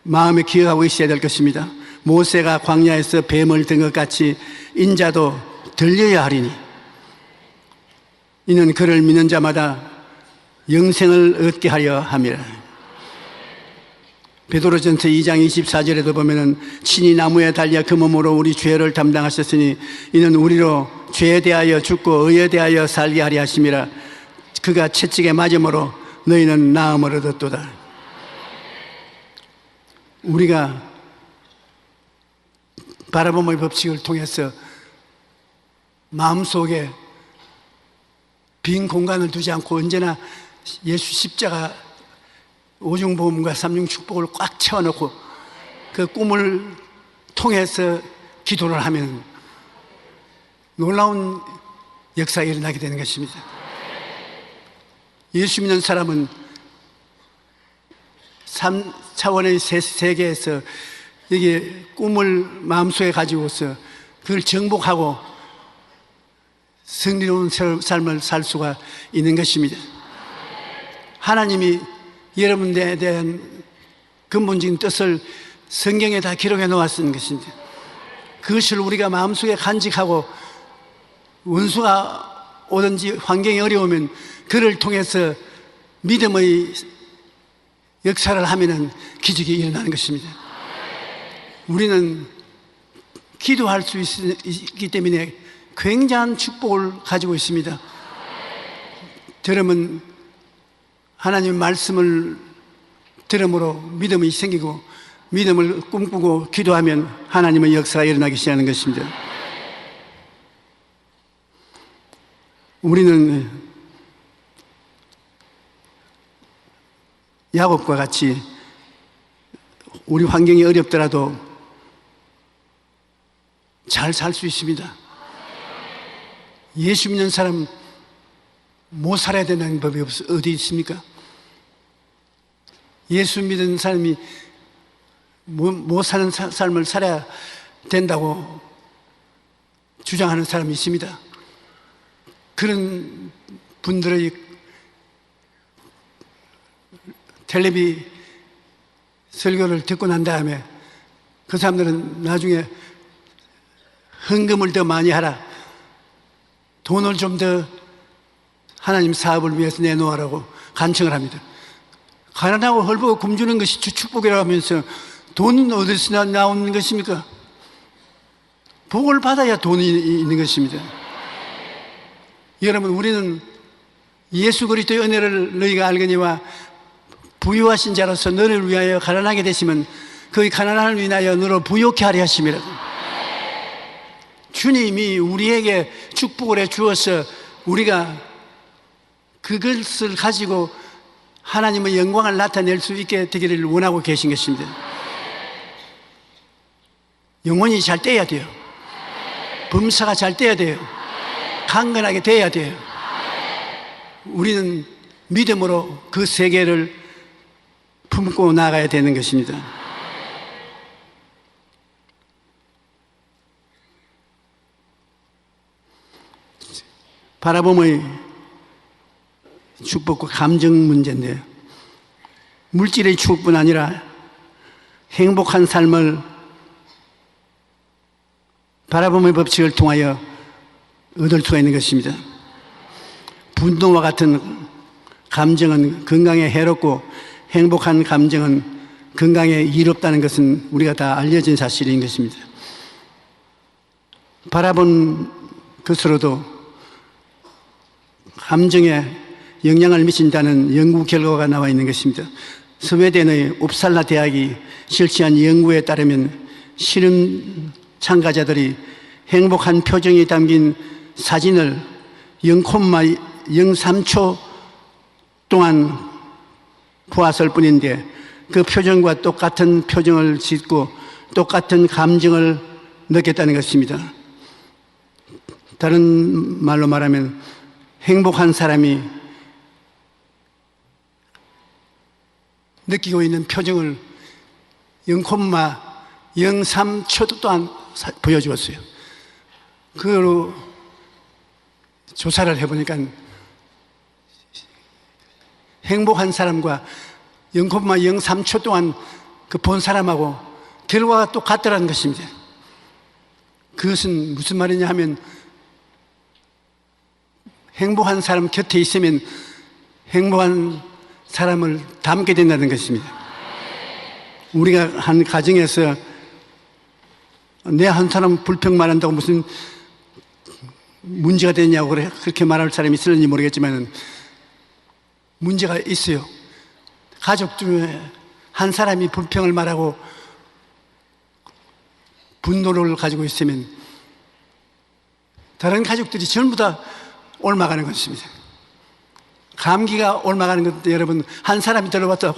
마음에 기억하고 있어야 될 것입니다. 모세가 광야에서 뱀을 든 것 같이 인자도 들려야 하리니 이는 그를 믿는 자마다 영생을 얻게 하려 함이라. 베드로전서 2장 24절에도 보면은 친히 나무에 달려 그 몸으로 우리 죄를 담당하셨으니 이는 우리로 죄에 대하여 죽고 의에 대하여 살게 하려 하심이라. 그가 채찍에 맞음으로 너희는 나음을 얻었도다. 우리가 바라봄의 법칙을 통해서 마음속에 빈 공간을 두지 않고 언제나 예수 십자가 오중보험과 삼중축복을 꽉 채워놓고 그 꿈을 통해서 기도를 하면 놀라운 역사가 일어나게 되는 것입니다. 예수 믿는 사람은 3차원의 세계에서 이게 꿈을 마음속에 가지고서 그걸 정복하고 승리로운 삶을 살 수가 있는 것입니다. 하나님이 여러분에 대한 근본적인 뜻을 성경에 다 기록해 놓았는 것입니다. 그것을 우리가 마음속에 간직하고 원수가 오든지 환경이 어려우면 그를 통해서 믿음의 역사를 하면은 기적이 일어나는 것입니다. 우리는 기도할 수 있기 때문에 굉장한 축복을 가지고 있습니다. 여러분, 하나님의 말씀을 들음으로 믿음이 생기고 믿음을 꿈꾸고 기도하면 하나님의 역사가 일어나기 시작하는 것입니다. 우리는 야곱과 같이 우리 환경이 어렵더라도 잘 살 수 있습니다. 예수 믿는 사람 못 살아야 되는 법이 어디 있습니까? 예수 믿는 사람이 못 사는 삶을 살아야 된다고 주장하는 사람이 있습니다. 그런 분들의 텔레비 설교를 듣고 난 다음에 그 사람들은 나중에 헌금을 더 많이 하라, 돈을 좀 더 하나님 사업을 위해서 내놓으라고 간청을 합니다. 가난하고 헐벗고 굶주는 것이 축복이라고 하면서 돈은 어디서 나오는 것입니까? 복을 받아야 돈이 있는 것입니다. 여러분, 우리는 예수 그리스도의 은혜를 너희가 알거니와 부유하신 자로서 너를 위하여 가난하게 되시면 그 가난함을 위하여 너를 부욕케 하려 하심이라. 주님이 우리에게 축복을 해 주어서 우리가 그것을 가지고 하나님의 영광을 나타낼 수 있게 되기를 원하고 계신 것입니다. 영혼이 잘 떼야 돼요. 범사가 잘 떼야 돼요. 강건하게 돼야 돼요. 우리는 믿음으로 그 세계를 품고 나가야 되는 것입니다. 바라봄의 축복과 감정 문제인데요. 물질의 축복뿐 아니라 행복한 삶을 바라봄의 법칙을 통하여 얻을 수가 있는 것입니다. 분노와 같은 감정은 건강에 해롭고 행복한 감정은 건강에 이롭다는 것은 우리가 다 알려진 사실인 것입니다. 바라본 것으로도 감정에 영향을 미친다는 연구 결과가 나와 있는 것입니다. 스웨덴의 옵살라 대학이 실시한 연구에 따르면 실험 참가자들이 행복한 표정이 담긴 사진을 0,03초 동안 보았을 뿐인데 그 표정과 똑같은 표정을 짓고 똑같은 감정을 느꼈다는 것입니다. 다른 말로 말하면 행복한 사람이 느끼고 있는 표정을 0,03초 동안 보여주었어요. 그걸로 조사를 해보니까 행복한 사람과 0,03초 동안 그 본 사람하고 결과가 똑같더라는 것입니다. 그것은 무슨 말이냐 하면 행복한 사람 곁에 있으면 행복한 사람을 닮게 된다는 것입니다. 우리가 한 가정에서 내 한 사람 불평 말한다고 무슨 문제가 되냐고 그렇게 말할 사람이 있을지 모르겠지만 문제가 있어요. 가족 중에 한 사람이 불평을 말하고 분노를 가지고 있으면 다른 가족들이 전부 다 옮아가는 것입니다. 감기가 옮아가는 것도 여러분 한 사람이 들어봤다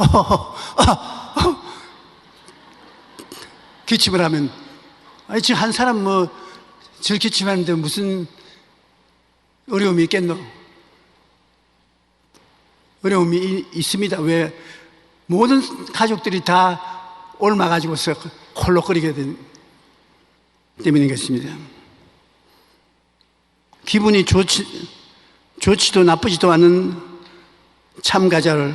기침을 하면 아니 지금 한 사람 뭐 절 기침하는데 무슨 어려움이 있겠노? 어려움이 있습니다. 왜? 모든 가족들이 다 옮아가지고서 콜록거리게 된 때문인 것입니다. 기분이 좋지도 나쁘지도 않은 참가자를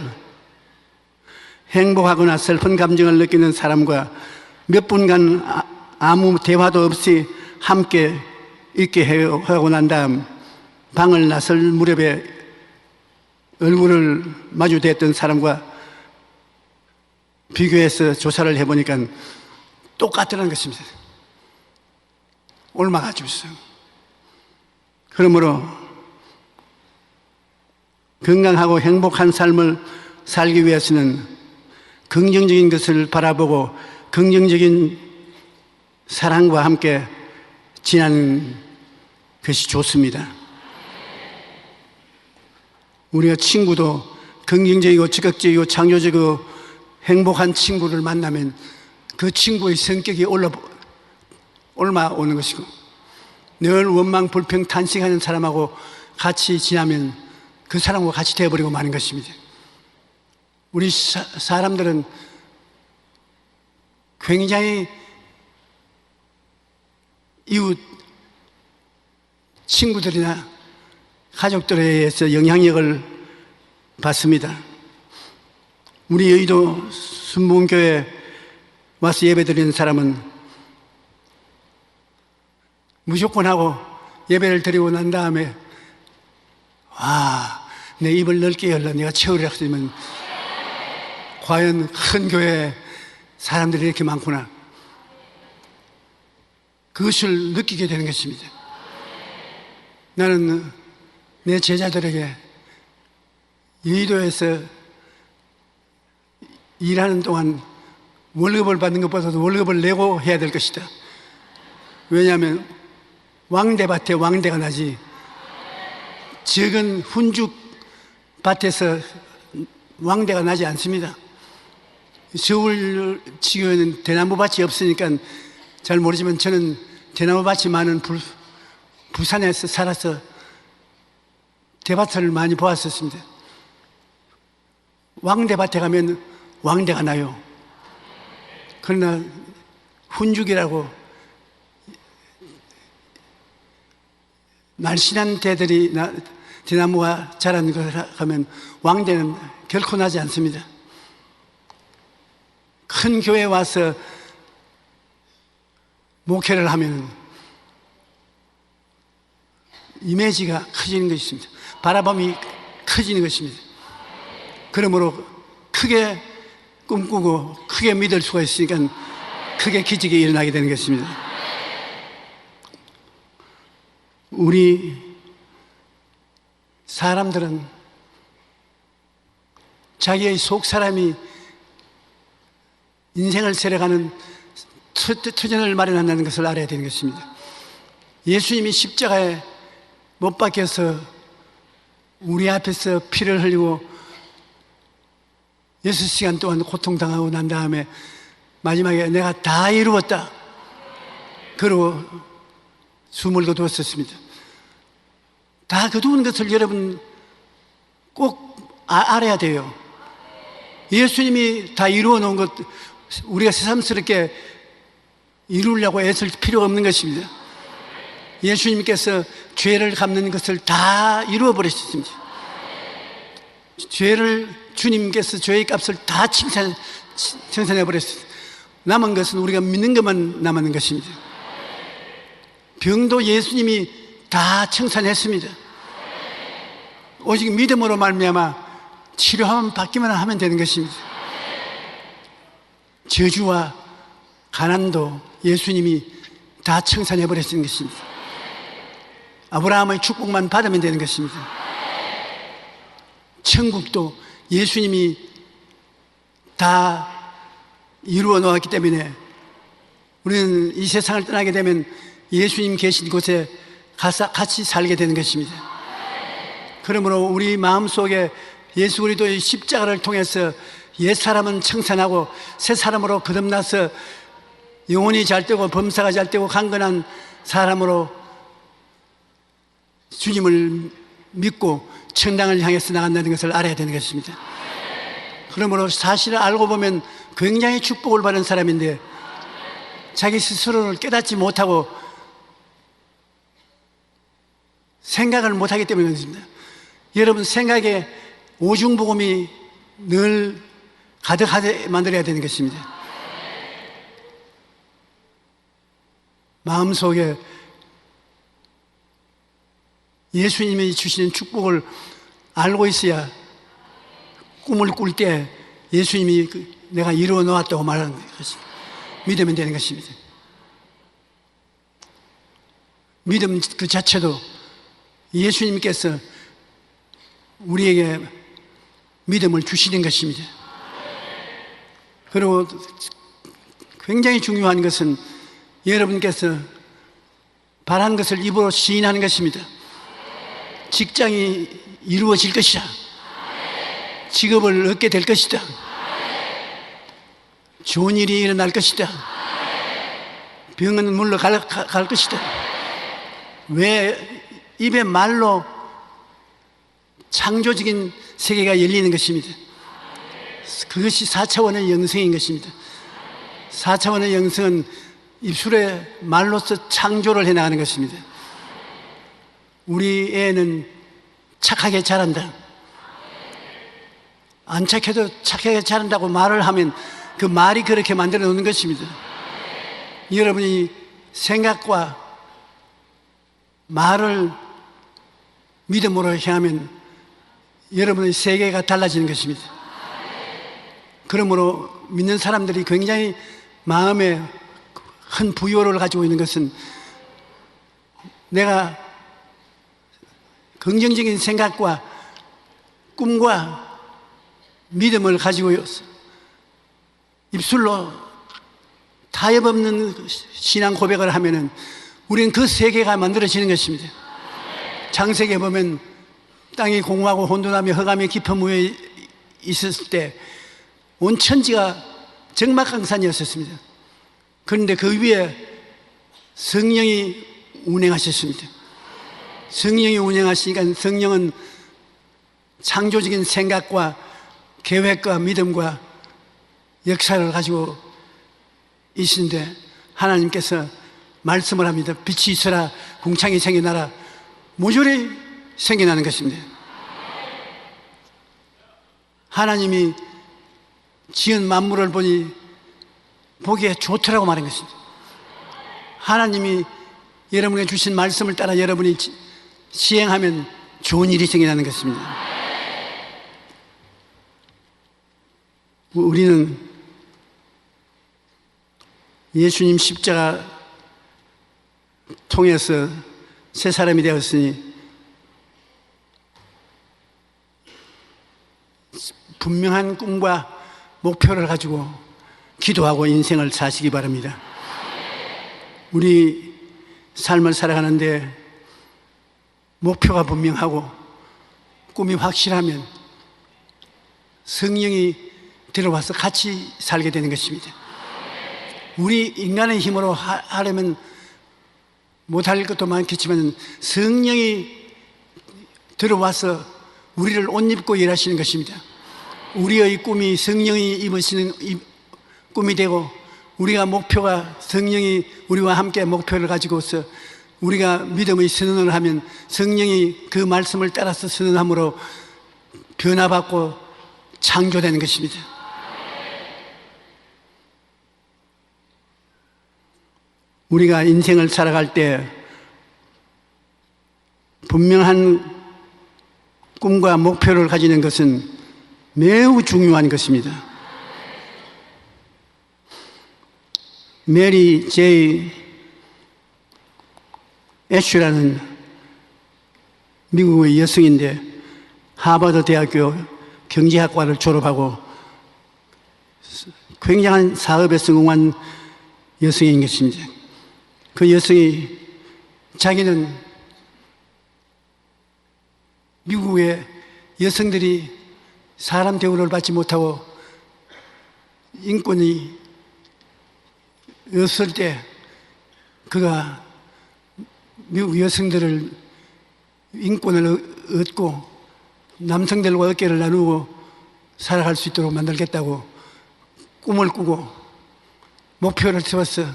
행복하거나 슬픈 감정을 느끼는 사람과 몇 분간 아무 대화도 없이 함께 있게 하고 난 다음 방을 나설 무렵에 얼굴을 마주댔던 사람과 비교해서 조사를 해보니까 똑같다는 것입니다. 옮아가지고 있어요. 그러므로 건강하고 행복한 삶을 살기 위해서는 긍정적인 것을 바라보고 긍정적인 사랑과 함께 지나는 것이 좋습니다. 우리가 친구도 긍정적이고 적극적이고 창조적이고 행복한 친구를 만나면 그 친구의 성격이 올라오는 것이고, 늘 원망, 불평, 탄식하는 사람하고 같이 지나면 그 사람과 같이 되어버리고 마는 것입니다. 우리 사람들은 굉장히 이웃 친구들이나 가족들에 의해서 영향력을 받습니다. 우리 여의도 순복음교회 와서 예배드리는 사람은 무조건 하고 예배를 드리고 난 다음에 내 입을 넓게 열라 내가 채우리라 하면 과연 큰 교회에 사람들이 이렇게 많구나, 그것을 느끼게 되는 것입니다. 나는 내 제자들에게 여의도에서 일하는 동안 월급을 받는 것보다도 월급을 내고 해야 될 것이다. 왜냐하면 왕대밭에 왕대가 나지 적은 훈죽밭에서 왕대가 나지 않습니다. 서울 지구에는 대나무밭이 없으니까 잘 모르지만 저는 대나무밭이 많은 부산에서 살아서 대밭을 많이 보았었습니다. 왕대밭에 가면 왕대가 나요. 그러나 훈죽이라고 날씬한 대들이 대나무가 자라는 걸 가면 왕대는 결코 나지 않습니다. 큰 교회에 와서 목회를 하면 이미지가 커지는 것입니다. 바라봄이 커지는 것입니다. 그러므로 크게 꿈꾸고 크게 믿을 수가 있으니까 크게 기적이 일어나게 되는 것입니다. 우리 사람들은 자기의 속 사람이 인생을 살아가는 터전을 마련한다는 것을 알아야 되는 것입니다. 예수님이 십자가에 못 박혀서 우리 앞에서 피를 흘리고 6시간 동안 고통당하고 난 다음에 마지막에 내가 다 이루었다 그러고 숨을 거두었었습니다. 다 거두은 것을 여러분 꼭 알아야 돼요. 예수님이 다 이루어 놓은 것 우리가 새삼스럽게 이루려고 애쓸 필요가 없는 것입니다. 예수님께서 죄를 갚는 것을 다 이루어 버리셨습니다. 주님께서 죄의 값을 다 청산해 버렸습니다. 남은 것은 우리가 믿는 것만 남은 것입니다. 병도 예수님이 다 청산했습니다. 오직 믿음으로 말미암아 치료하면 받기만 하면 되는 것입니다. 저주와 가난도 예수님이 다 청산해 버렸는 것입니다. 아브라함의 축복만 받으면 되는 것입니다. 천국도 예수님이 다 이루어 놓았기 때문에 우리는 이 세상을 떠나게 되면 예수님 계신 곳에 가서 같이 살게 되는 것입니다. 그러므로 우리 마음속에 예수 그리스도의 십자가를 통해서 옛사람은 청산하고 새 사람으로 거듭나서 영혼이 잘되고 범사가 잘되고 강건한 사람으로 주님을 믿고 천당을 향해서 나간다는 것을 알아야 되는 것입니다. 그러므로 사실을 알고 보면 굉장히 축복을 받은 사람인데 자기 스스로를 깨닫지 못하고 생각을 못하기 때문에 그렇습니다. 여러분 생각에 오중복음이 늘 가득하게 만들어야 되는 것입니다. 마음속에 예수님이 주시는 축복을 알고 있어야 꿈을 꿀 때 예수님이 내가 이루어 놓았다고 말하는 것입니다. 믿으면 되는 것입니다. 믿음 그 자체도 예수님께서 우리에게 믿음을 주시는 것입니다. 그리고 굉장히 중요한 것은 여러분께서 바라는 것을 입으로 시인하는 것입니다. 직장이 이루어질 것이다. 직업을 얻게 될 것이다. 좋은 일이 일어날 것이다. 병은 물러갈 것이다. 왜 입의 말로 창조적인 세계가 열리는 것입니다. 그것이 4차원의 영성인 것입니다. 4차원의 영성은 입술의 말로서 창조를 해나가는 것입니다. 우리 애는 착하게 자란다. 안 착해도 착하게 자란다고 말을 하면 그 말이 그렇게 만들어 놓는 것입니다. 여러분이 생각과 말을 믿음으로 향하면 여러분의 세계가 달라지는 것입니다. 그러므로 믿는 사람들이 굉장히 마음에 큰 부요를 가지고 있는 것은 내가 긍정적인 생각과 꿈과 믿음을 가지고 입술로 타협없는 신앙 고백을 하면은 우리는 그 세계가 만들어지는 것입니다. 창세기에 보면 땅이 공허하고 혼돈하며 흑암의 깊은 위에 있었을 때 온 천지가 적막강산이었습니다. 그런데 그 위에 성령이 운행하셨습니다. 성령이 운행하시니까 성령은 창조적인 생각과 계획과 믿음과 역사를 가지고 있는데 하나님께서 말씀을 합니다. 빛이 있어라, 궁창이 생겨나라. 모조리 생겨나는 것입니다. 하나님이 지은 만물을 보니 보기에 좋더라고 말한 것입니다. 하나님이 여러분에게 주신 말씀을 따라 여러분이 시행하면 좋은 일이 생겨나는 것입니다. 우리는 예수님 십자가 통해서 새 사람이 되었으니 분명한 꿈과 목표를 가지고 기도하고 인생을 사시기 바랍니다. 우리 삶을 살아가는데 목표가 분명하고 꿈이 확실하면 성령이 들어와서 같이 살게 되는 것입니다. 우리 인간의 힘으로 하려면 못할 것도 많겠지만 성령이 들어와서 우리를 옷 입고 일하시는 것입니다. 우리의 꿈이 성령이 입으시는 꿈이 되고 우리가 목표가 성령이 우리와 함께 목표를 가지고서 우리가 믿음의 선언을 하면 성령이 그 말씀을 따라서 선언함으로 변화받고 창조되는 것입니다. 우리가 인생을 살아갈 때 분명한 꿈과 목표를 가지는 것은 매우 중요한 것입니다. 메리 제이 애쉬라는 미국의 여성인데 하버드 대학교 경제학과를 졸업하고 굉장한 사업에 성공한 여성인 것입니다. 그 여성이 자기는 미국의 여성들이 사람 대우를 받지 못하고 인권이 없을 때 그가 미국 여성들을 인권을 얻고 남성들과 어깨를 나누고 살아갈 수 있도록 만들겠다고 꿈을 꾸고 목표를 세워서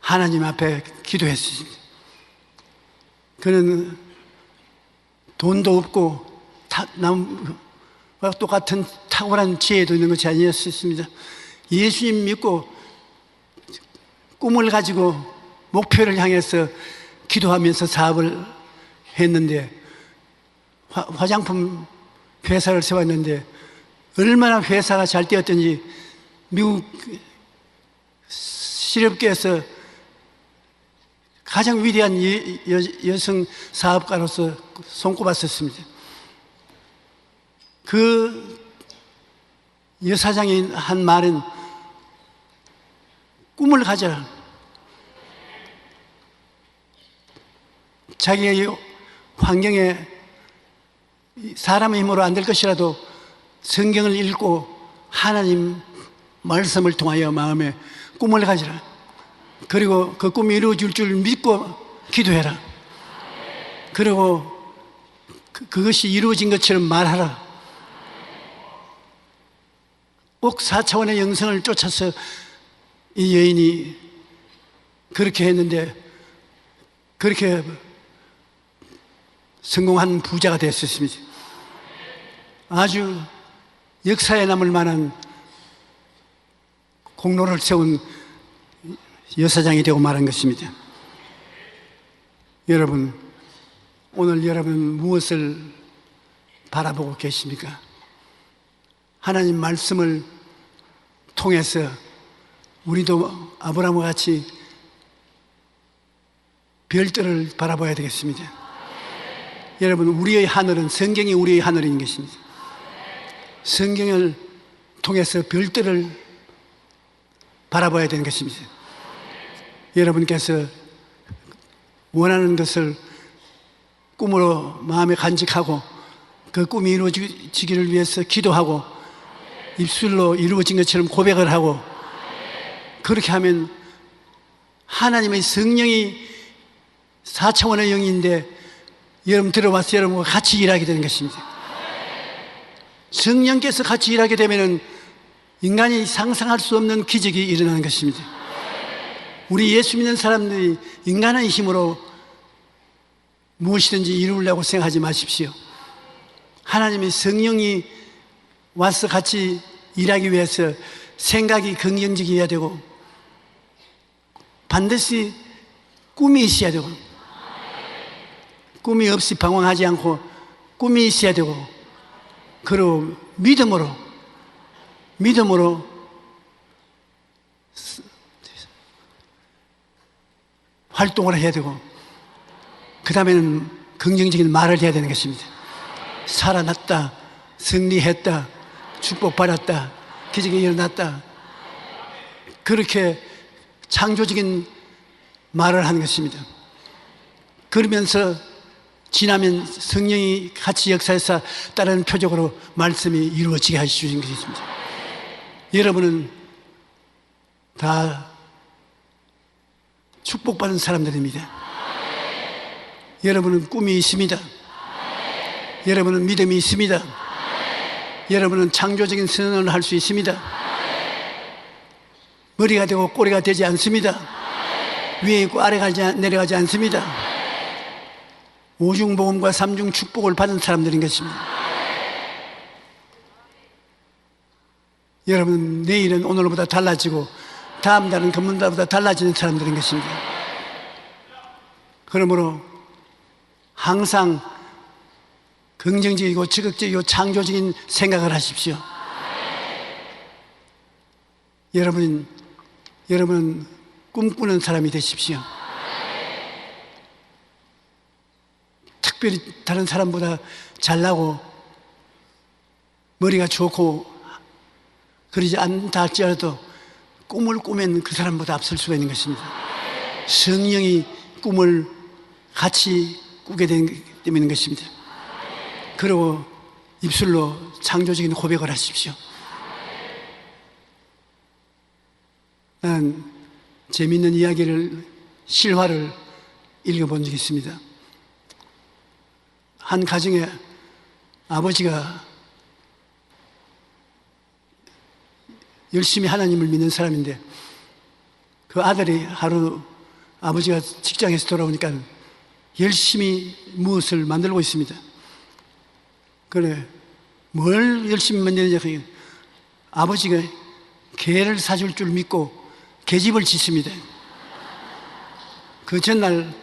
하나님 앞에 기도했습니다. 그는 돈도 없고 남과 똑같은 탁월한 지혜도 있는 것이 아니었습니다. 예수님 믿고 꿈을 가지고 목표를 향해서 기도하면서 사업을 했는데 화장품 회사를 세웠는데 얼마나 회사가 잘 되었던지 미국 실업계에서 가장 위대한 여성 사업가로서 손꼽았었습니다. 그 여사장이 한 말은 꿈을 가져라. 자기의 환경에 사람의 힘으로 안 될 것이라도 성경을 읽고 하나님 말씀을 통하여 마음에 꿈을 가지라. 그리고 그 꿈이 이루어질 줄 믿고 기도해라. 그리고 그것이 이루어진 것처럼 말하라. 꼭 4차원의 영성을 쫓아서 이 여인이 그렇게 했는데 그렇게 성공한 부자가 됐었습니다. 아주 역사에 남을 만한 공로를 세운 여사장이 되고 말한 것입니다. 여러분, 오늘 여러분 무엇을 바라보고 계십니까? 하나님 말씀을 통해서 우리도 아브라함과 같이 별들을 바라봐야 되겠습니다. 여러분, 우리의 하늘은 성경이 우리의 하늘인 것입니다. 성경을 통해서 별들을 바라봐야 되는 것입니다. 여러분께서 원하는 것을 꿈으로 마음에 간직하고 그 꿈이 이루어지기를 위해서 기도하고 입술로 이루어진 것처럼 고백을 하고 그렇게 하면 하나님의 성령이 4차원의 영인데 여러분 들어와서 여러분과 같이 일하게 되는 것입니다. 성령께서 같이 일하게 되면 인간이 상상할 수 없는 기적이 일어나는 것입니다. 우리 예수 믿는 사람들이 인간의 힘으로 무엇이든지 이루려고 생각하지 마십시오. 하나님의 성령이 와서 같이 일하기 위해서 생각이 긍정적이어야 되고 반드시 꿈이 있어야 되고 꿈이 없이 방황하지 않고 꿈이 있어야 되고 그리고 믿음으로 활동을 해야 되고 그 다음에는 긍정적인 말을 해야 되는 것입니다. 살아났다, 승리했다, 축복받았다, 기적이 일어났다, 그렇게 창조적인 말을 하는 것입니다. 그러면서 지나면 성령이 같이 역사해서 다른 표적으로 말씀이 이루어지게 하시는 것입니다. 여러분은 다 축복받은 사람들입니다. 여러분은 꿈이 있습니다. 여러분은 믿음이 있습니다. 여러분은 창조적인 선언을 할 수 있습니다. 머리가 되고 꼬리가 되지 않습니다. 위에 있고 아래가 내려가지 않습니다. 오중복음과 삼중 축복을 받은 사람들인 것입니다. 여러분, 내일은 오늘보다 달라지고 다음 달은 금년보다 달라지는 사람들인 것입니다. 그러므로 항상 긍정적이고 적극적이고 창조적인 생각을 하십시오. 여러분은 꿈꾸는 사람이 되십시오. 특별히 다른 사람보다 잘나고 머리가 좋고 그러지 않다 할지라도 꿈을 꾸면 그 사람보다 앞설 수가 있는 것입니다. 성령이 꿈을 같이 꾸게 되는 것입니다. 그리고 입술로 창조적인 고백을 하십시오. 난 재미있는 이야기를, 실화를 읽어본 적이 있습니다. 한 가정에 아버지가 열심히 하나님을 믿는 사람인데 그 아들이 하루 아버지가 직장에서 돌아오니까 열심히 무엇을 만들고 있습니다. 그래, 뭘 열심히 만드느냐, 아버지가 개를 사줄 줄 믿고 계집을 짓습니다. 그 전날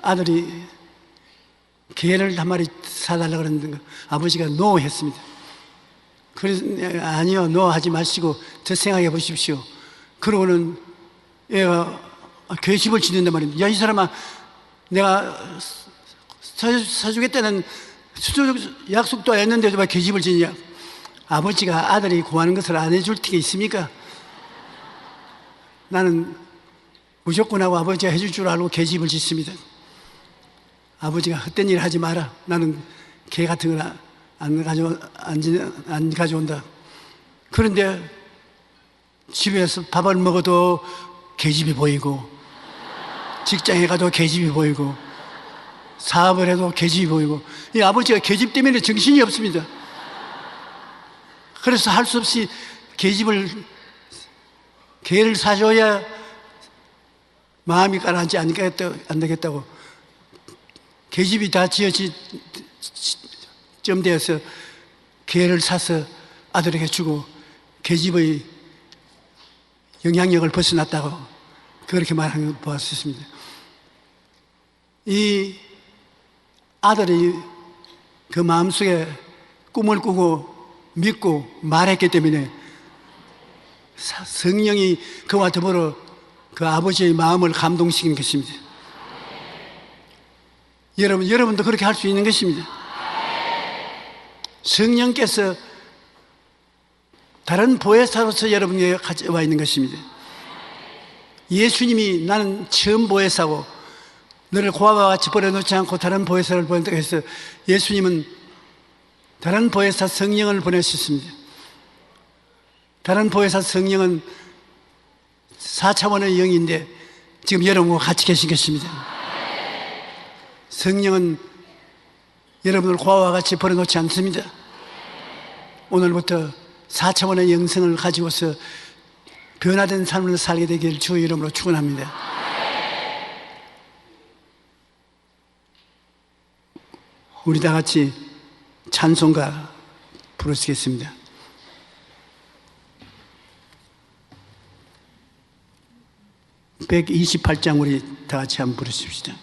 아들이 개를 한 마리 사달라고 그랬는데 아버지가 노 했습니다. 그래서 아니요, 노 하지 마시고 더 생각해 보십시오. 그러고는 얘가 계집을 짓는단 말입니다. 야, 이 사람아, 내가 사주겠다는 약속도 안 했는데도 왜 계집을 짓냐? 아버지가 아들이 구하는 것을 안 해줄 게 있습니까? 나는 무조건 하고 아버지가 해줄 줄 알고 계집을 짓습니다. 아버지가 헛된 일 하지 마라. 나는 개 같은 걸 안 가져온다. 그런데 집에서 밥을 먹어도 계집이 보이고, 직장에 가도 계집이 보이고, 사업을 해도 계집이 보이고, 이 아버지가 계집 때문에 정신이 없습니다. 그래서 할 수 없이 개를 사줘야 마음이 가라앉지 안 되겠다고 계집이 다 점되어서 개를 사서 아들에게 주고 계집의 영향력을 벗어났다고 그렇게 말하는 걸 보았습니다. 이 아들이 그 마음속에 꿈을 꾸고 믿고 말했기 때문에 성령이 그와 더불어 그 아버지의 마음을 감동시킨 것입니다. 여러분도 그렇게 할 수 있는 것입니다. 성령께서 다른 보혜사로서 여러분에게 가져와 있는 것입니다. 예수님이 나는 처음 보혜사고 너를 고아와 같이 버려놓지 않고 다른 보혜사를 보낸다고 해서 예수님은 다른 보혜사 성령을 보내셨습니다. 다른 보혜사 성령은 4차원의 영인데 지금 여러분과 같이 계신 것입니다. 성령은 여러분을 고아와 같이 버려놓지 않습니다. 오늘부터 4차원의 영성을 가지고서 변화된 삶을 살게 되길 주의 이름으로 축원합니다. 우리 다 같이 찬송가 부르시겠습니다. (128장) 우리 다 같이 한번 부르십시다.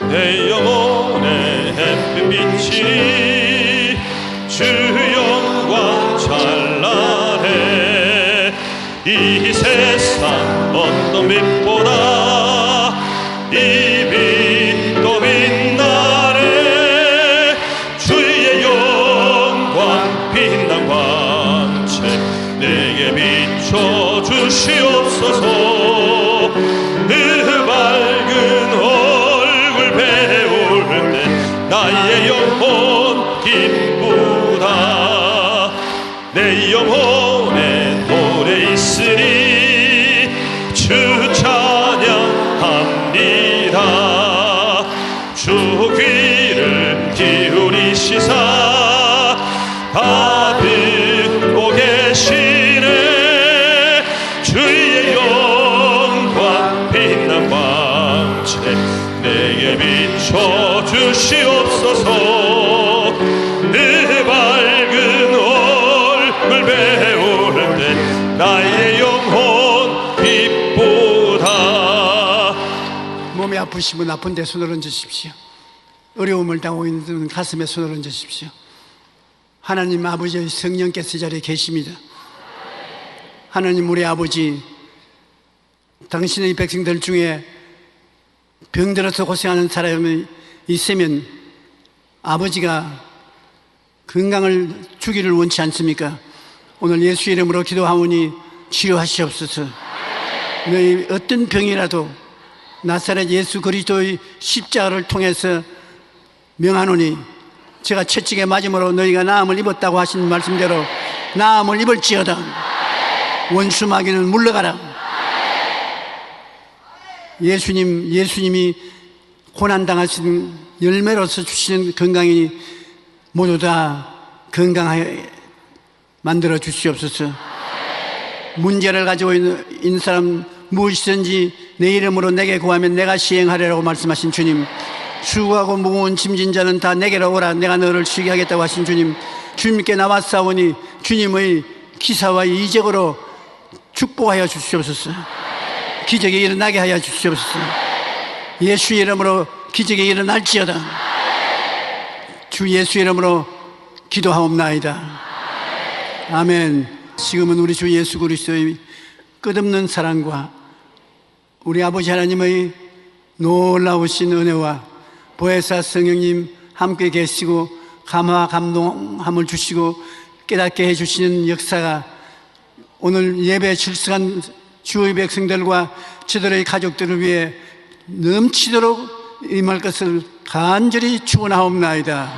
내 영혼의 햇빛이 주 영광 찬란해. 이 세상 어떤 빛보다 이 빛도 빛나네. 주의 영광 빛난 광채 내게 비춰 주시옵소서. 그 밝은 얼굴 배울 때 나의 영혼 기쁘다. 내 영혼에 노래 있으니 주 찬양합니다. 주 귀를 기울이시사 다 듣고 계시네. 주의 영광 빛난 광채 내게 비춰 주시옵소서. 그 밝은 얼굴 배울 때 나의 영혼 기쁘다. 몸이 아프시면 아픈 데 손을 얹으십시오. 어려움을 당하고 있는 분은 가슴에 손을 얹으십시오. 하나님 아버지의 성령께서 이 자리에 계십니다. 하나님 우리 아버지, 당신의 백성들 중에 병들어서 고생하는 사람이 있으면 아버지가 건강을 주기를 원치 않습니까? 오늘 예수 이름으로 기도하오니 치료하시옵소서. 너희 어떤 병이라도 나사렛 예수 그리스도의 십자가를 통해서 명하노니 제가 채찍에 맞음으로 너희가 나음을 입었다고 하신 말씀대로 나음을 입을지어다. 원수 마귀는 물러가라. 예수님이 고난당하신 열매로서 주시는 건강이 모두 다 건강하게 만들어 주시옵소서. 문제를 가지고 있는 사람 무엇이든지 내 이름으로 내게 구하면 내가 시행하리라고 말씀하신 주님, 수고하고 무거운 짐진 자는 다 내게로 오라. 내가 너를 쉬게 하겠다고 하신 주님, 주님께 나왔사오니 주님의 기사와 이적으로 축복하여 주시옵소서. 기적이 일어나게 하여 주시옵소서. 예수 이름으로 기적이 일어날지어다. 주 예수 이름으로 기도하옵나이다. 아멘. 지금은 우리 주 예수 그리스도의 끝없는 사랑과 우리 아버지 하나님의 놀라우신 은혜와 보혜사 성령님 함께 계시고 감화 감동함을 주시고 깨닫게 해주시는 역사가 오늘 예배 출석한 주의 백성들과 저들의 가족들을 위해 넘치도록 임할 것을 간절히 축원하옵나이다.